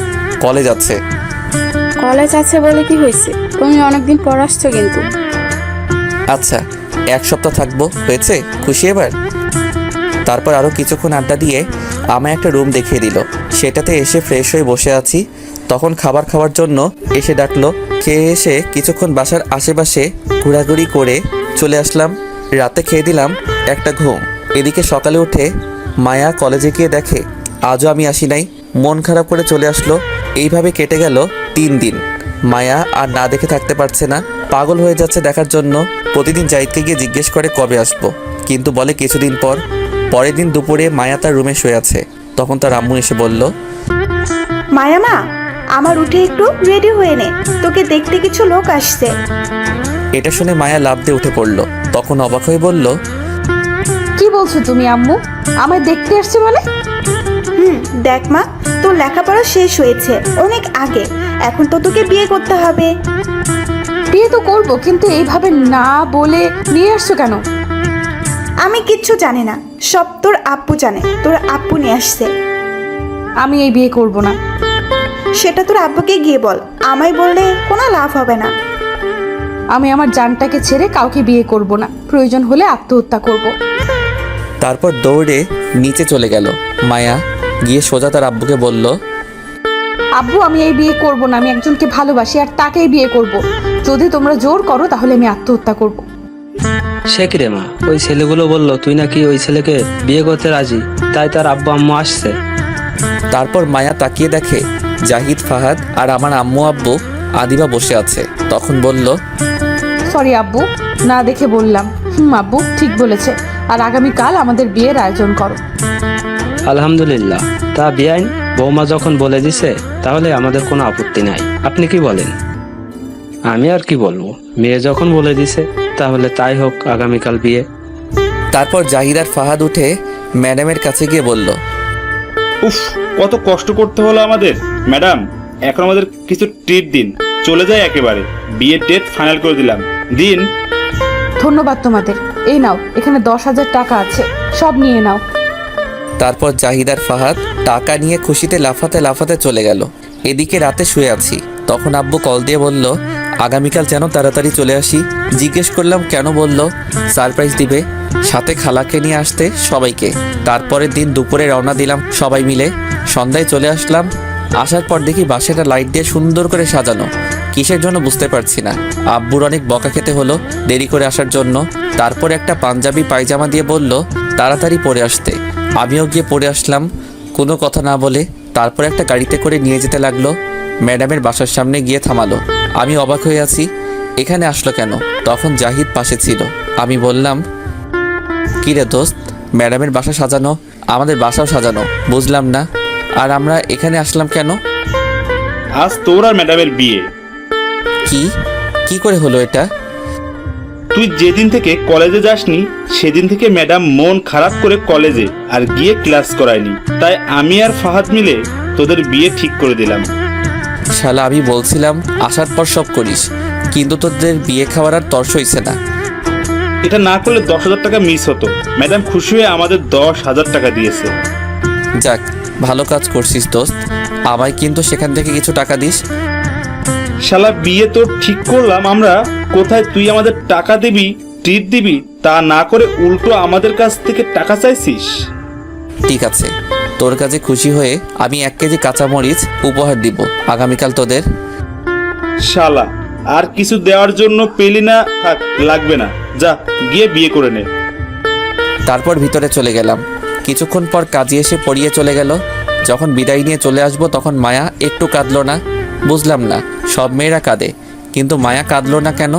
কলেজ আছে। কলেজ আছে বলে কি হয়েছে, তুমি অনেক দিন পর আসছো কিন্তু। আচ্ছা 1 সপ্তাহ থাকবো, হয়েছে? খুশি এবার? তারপর আরও কিছুক্ষণ আড্ডা দিয়ে আমায় একটা রুম দেখিয়ে দিল। সেটাতে এসে ফ্রেশ হয়ে বসে আছি। তখন খাবার খাওয়ার জন্য এসে ডাকলো। খেয়ে এসে কিছুক্ষণ বাসার আশেপাশে ঘোরাঘুরি করে চলে আসলাম। রাতে খেয়ে দিলাম একটা ঘুম। এদিকে সকালে উঠে মায়া কলেজে গিয়ে দেখে আজও আমি আসি নাই, মন খারাপ করে চলে আসলো। এইভাবে কেটে গেল 3 দিন। মায়া আর না দেখে থাকতে পারছে না, পাগল হয়ে যাচ্ছে দেখার জন্য। প্রতিদিন জাহিদকে গিয়ে জিজ্ঞেস করে কবে আসবো, কিন্তু বলে কিছুদিন পর। পরের দিন দুপুরে মায়া তার রুমে শুয়ে আছে। তখন তার আম্মু এসে বলল, মায়ামা, আমার উঠে একটু রেডি হয়ে নে, তোকে দেখতে কিছু লোক আসছে। এটা শুনে মায়া লাফ দিয়ে উঠে পড়ল। তখন অবাক হয়ে বলল, কি বলছো তুমি আম্মু? আমায় দেখতে আসছে মানে? দেখ মা, তোর লেখাপড়া শেষ হয়েছে অনেক আগে, এখন তো তোকে বিয়ে করতে হবে। বিয়ে তো করবো, কিন্তু এইভাবে না বলে নিয়ে আসছো কেন? আমি কিচ্ছু জানি না, সব তোর আব্বু জানে। তোর আব্বু নিয়ে আসছে। আমি এই বিয়ে করব না। সেটা তোর আব্বুকে গিয়ে বল, আমায় বললে কোনো লাভ হবে না। আমি আমার জানটাকে ছেড়ে কাউকে বিয়ে করব না, প্রয়োজন হলে আত্মহত্যা করব। তারপর দৌড়ে নিচে চলে গেল। মায়া গিয়ে সোজা তার আব্বুকে বলল, আব্বু আমি এই বিয়ে করব না, আমি একজনকে ভালোবাসি আর তাকেই বিয়ে করব। যদি তোমরা জোর করো তাহলে আমি আত্মহত্যা করব। সে কি রে মা, ওই ছেলেগুলো বললো তুই নাকি ওই ছেলেকে বিয়ে করতে রাজি, তাই তার আব্বু আম্মু আসছে। তারপর মায়া তাকিয়ে দেখে জাহিদ, ফাহাদ আর আমার আম্মু আব্বু আদিবা বসে আছে। তখন বলল, সরি আব্বু, না দেখে বললাম। আব্বু ঠিক বলেছে, আর আগামীকাল আমাদের বিয়ের আয়োজন করো। আলহামদুলিল্লাহ। তা বিয়াইন, বৌমা যখন বলে দিছে তাহলে আমাদের কোনো আপত্তি নাই। আপনি কি বলেন? আমি আর কি বলবো, মেয়ে যখন বলে দিছে তাহলে তাই হোক, আগামীকাল বিয়ে। তারপর জাহিদ আর ফাহাদ উঠে ম্যাডামের কাছে গিয়ে বলল, উফ, কত কষ্ট করতে হলো আমাদের। ম্যাডাম, এখন আমাদের কিছু ট্রিট দিন, চলে যায় একেবারে। বিয়ের ডেট ফাইনাল করে দিলাম, দিন। ধন্যবাদ তোমাদের। এই নাও, এখানে 10,000 টাকা আছে, সব নিয়ে নাও। তারপর জাহিদ আর ফাহাদ টাকা নিয়ে খুশিতে লাফাতে লাফাতে চলে গেল। এদিকে রাতে শুয়ে আছি, তখন আব্বু কল দিয়ে বলল আগামীকাল যেন তাড়াতাড়ি চলে আসি। জিজ্ঞেস করলাম কেন? বলল সারপ্রাইজ দিবে, সাথে খালাকে নিয়ে আসতে সবাইকে। তারপরের দিন দুপুরে রওনা দিলাম সবাই মিলে। সন্ধ্যায় চলে আসলাম। আসার পর দেখি বাসাটা লাইট দিয়ে সুন্দর করে সাজানো। কিসের জন্য বুঝতে পারছি না। আব্বুর অনেক বকা খেতে হলো দেরি করে আসার জন্য। তারপর একটা পাঞ্জাবি পায়জামা দিয়ে বলল তাড়াতাড়ি পরে আসতে। আমিও গিয়ে পরে আসলাম কোনো কথা না বলে। তারপর একটা গাড়িতে করে নিয়ে যেতে লাগলো। ম্যাডামের বাসার সামনে গিয়ে থামালো। আমি অবাক হয়ে আছি, এখানে আসলো কেন? তখন জাহিদ পাশে ছিল। আমি বললাম, কী রে দোস্ত, ম্যাডামের বাসা সাজানো, আমাদের বাসাও সাজানো, বুঝলাম না। আর আমরা এখানে আসলাম কেন? আজ তোর আর ম্যাডামের বিয়ে। কি করে হলো এটা? তুই যেদিন থেকে কলেজে যাসনি সেদিন থেকে ম্যাডাম মন খারাপ করে কলেজে আর গিয়ে ক্লাস করায়নি, তাই আমি আর ফাহাদ মিলে তোদের বিয়ে ঠিক করে দিলাম। শালা, আমি বলছিলাম আসার পর সব করিস, কিন্তু তোদের বিয়ে খাওয়ার আর তর্স হইছে না। এটা না করলে 10,000 টাকা মিস হতো। ম্যাডাম খুশি হয়ে আমাদের 10,000 টাকা দিয়েছে। যাক, ভালো কাজ করছিস দোস্ত, আমায় কিন্তু সেখান থেকে কিছু টাকা দিস। শালা, বিয়ে তো ঠিক করলাম আমরা, কোথায় তুই আমাদের টাকা দিবি, ট্রিট দিবি, তা না করে উল্টো আমাদের কাছ থেকে টাকা চাইছিস। ঠিক আছে, তোর কাছে খুশি হয়ে আমি 1 কেজি কাঁচামরিচ উপহার দিব আগামীকাল তোদের। শালা, আর কিছু দেওয়ার জন্য পেলি না, থাক, লাগবে না, যা গিয়ে বিয়ে করে নে। তারপর ভিতরে চলে গেলাম। কিছুক্ষণ পর কাজী এসে পড়িয়ে চলে গেল। যখন বিদায় নিয়ে চলে আসবো তখন মায়া একটু কাঁদলো না। বুঝলাম না, সব মেয়েরা কাঁদে, কিন্তু মায়া কাঁদলো না কেন?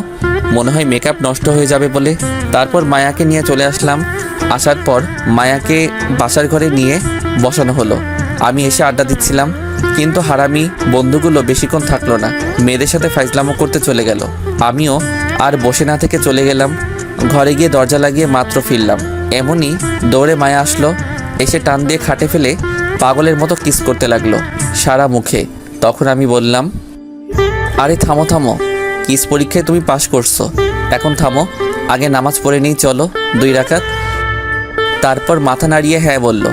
মনে হয় মেকআপ নষ্ট হয়ে যাবে বলে। তারপর মায়াকে নিয়ে চলে আসলাম। আসার পর মায়াকে বাসার ঘরে নিয়ে বসানো হলো। আমি এসে আড্ডা দিচ্ছিলাম, কিন্তু হারামি বন্ধুগুলো বেশিক্ষণ থাকলো না, মেয়েদের সাথে ফাইজলামো করতে চলে গেল। আমিও আর বসে না থেকে চলে গেলাম। ঘরে গিয়ে দরজা লাগিয়ে মাত্র ফিরলাম, এমনই দৌড়ে মায়া আসলো। এসে টান দিয়ে খাটে ফেলে পাগলের মতো কিস করতে লাগলো সারা মুখে। তখন আমি বললাম, আরে থামো থামো, কিস পরীক্ষায় তুমি পাশ করছো, এখন থামো, আগে নামাজ পড়ে নিই, চলো 2 রাকাত। তারপর মাথা নাড়িয়ে হ্যাঁ বলল।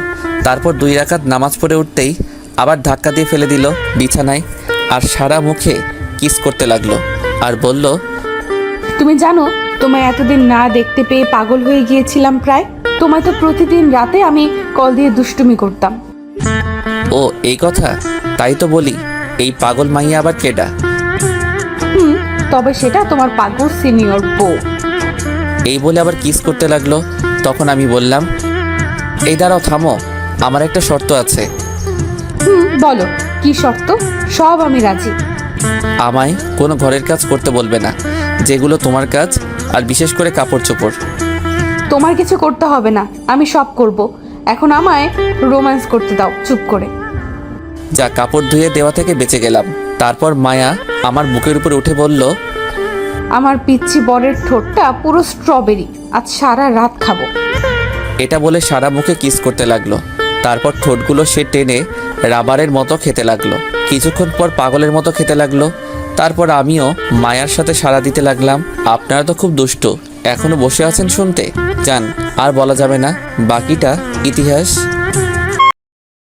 তারপর 2 রাকাত নামাজ পড়ে উঠতেই আবার ধাক্কা দিয়ে ফেলে দিল বিছানায়, আর সারা মুখে কিস করতে লাগলো আর বলল, তুমি জানো, তোমায় এতদিন না দেখতে পেয়ে পাগল হয়ে গিয়েছিলাম প্রায়। তোমায় তো প্রতিদিন রাতে আমি কল দিয়ে দুষ্টুমি করতাম। ও এই কথা, তাই তো বলি এই পাগল মাইয়া আবার কেডা? তবে সেটা তোমার পাগল সিনিয়র বউ। এই বলে আবার কিস করতে লাগলো। তখন আমি বললাম, এই দাঁড়াও, থামো, আমার একটা শর্ত আছে। বলো, কি শর্ত? সব আমি রাজি। আমায় কোনো ঘরের কাজ করতে বলবে না, যেগুলো তোমার কাজ, আর বিশেষ করে কাপড় চোপড়। তোমার কিছু করতে হবে না, আমি সব করব। এখন আমায় রোম্যান্স করতে দাও চুপ করে। যা, কাপড় ধুয়ে দেওয়া থেকে বেঁচে গেলাম। তারপর মায়া আমার বুকের উপরে উঠে বলল, আমার পিচ্ছি বরের ঠোঁটটা পুরো স্ট্রবেরি, আজ সারা রাত খাবো। এটা বলে সারা মুখে কিস করতে লাগলো। তারপর ঠোঁটগুলো সে টেনে রাবারের মতো খেতে লাগলো। কিছুক্ষণ পর পাগলের মতো খেতে লাগলো। তারপর আমিও মায়ার সাথে সাড়া দিতে লাগলাম। আপনারা তো খুব দুষ্টু, এখনো বসে আছেন শুনতে? যান, আর বলা যাবে না, বাকিটা ইতিহাস।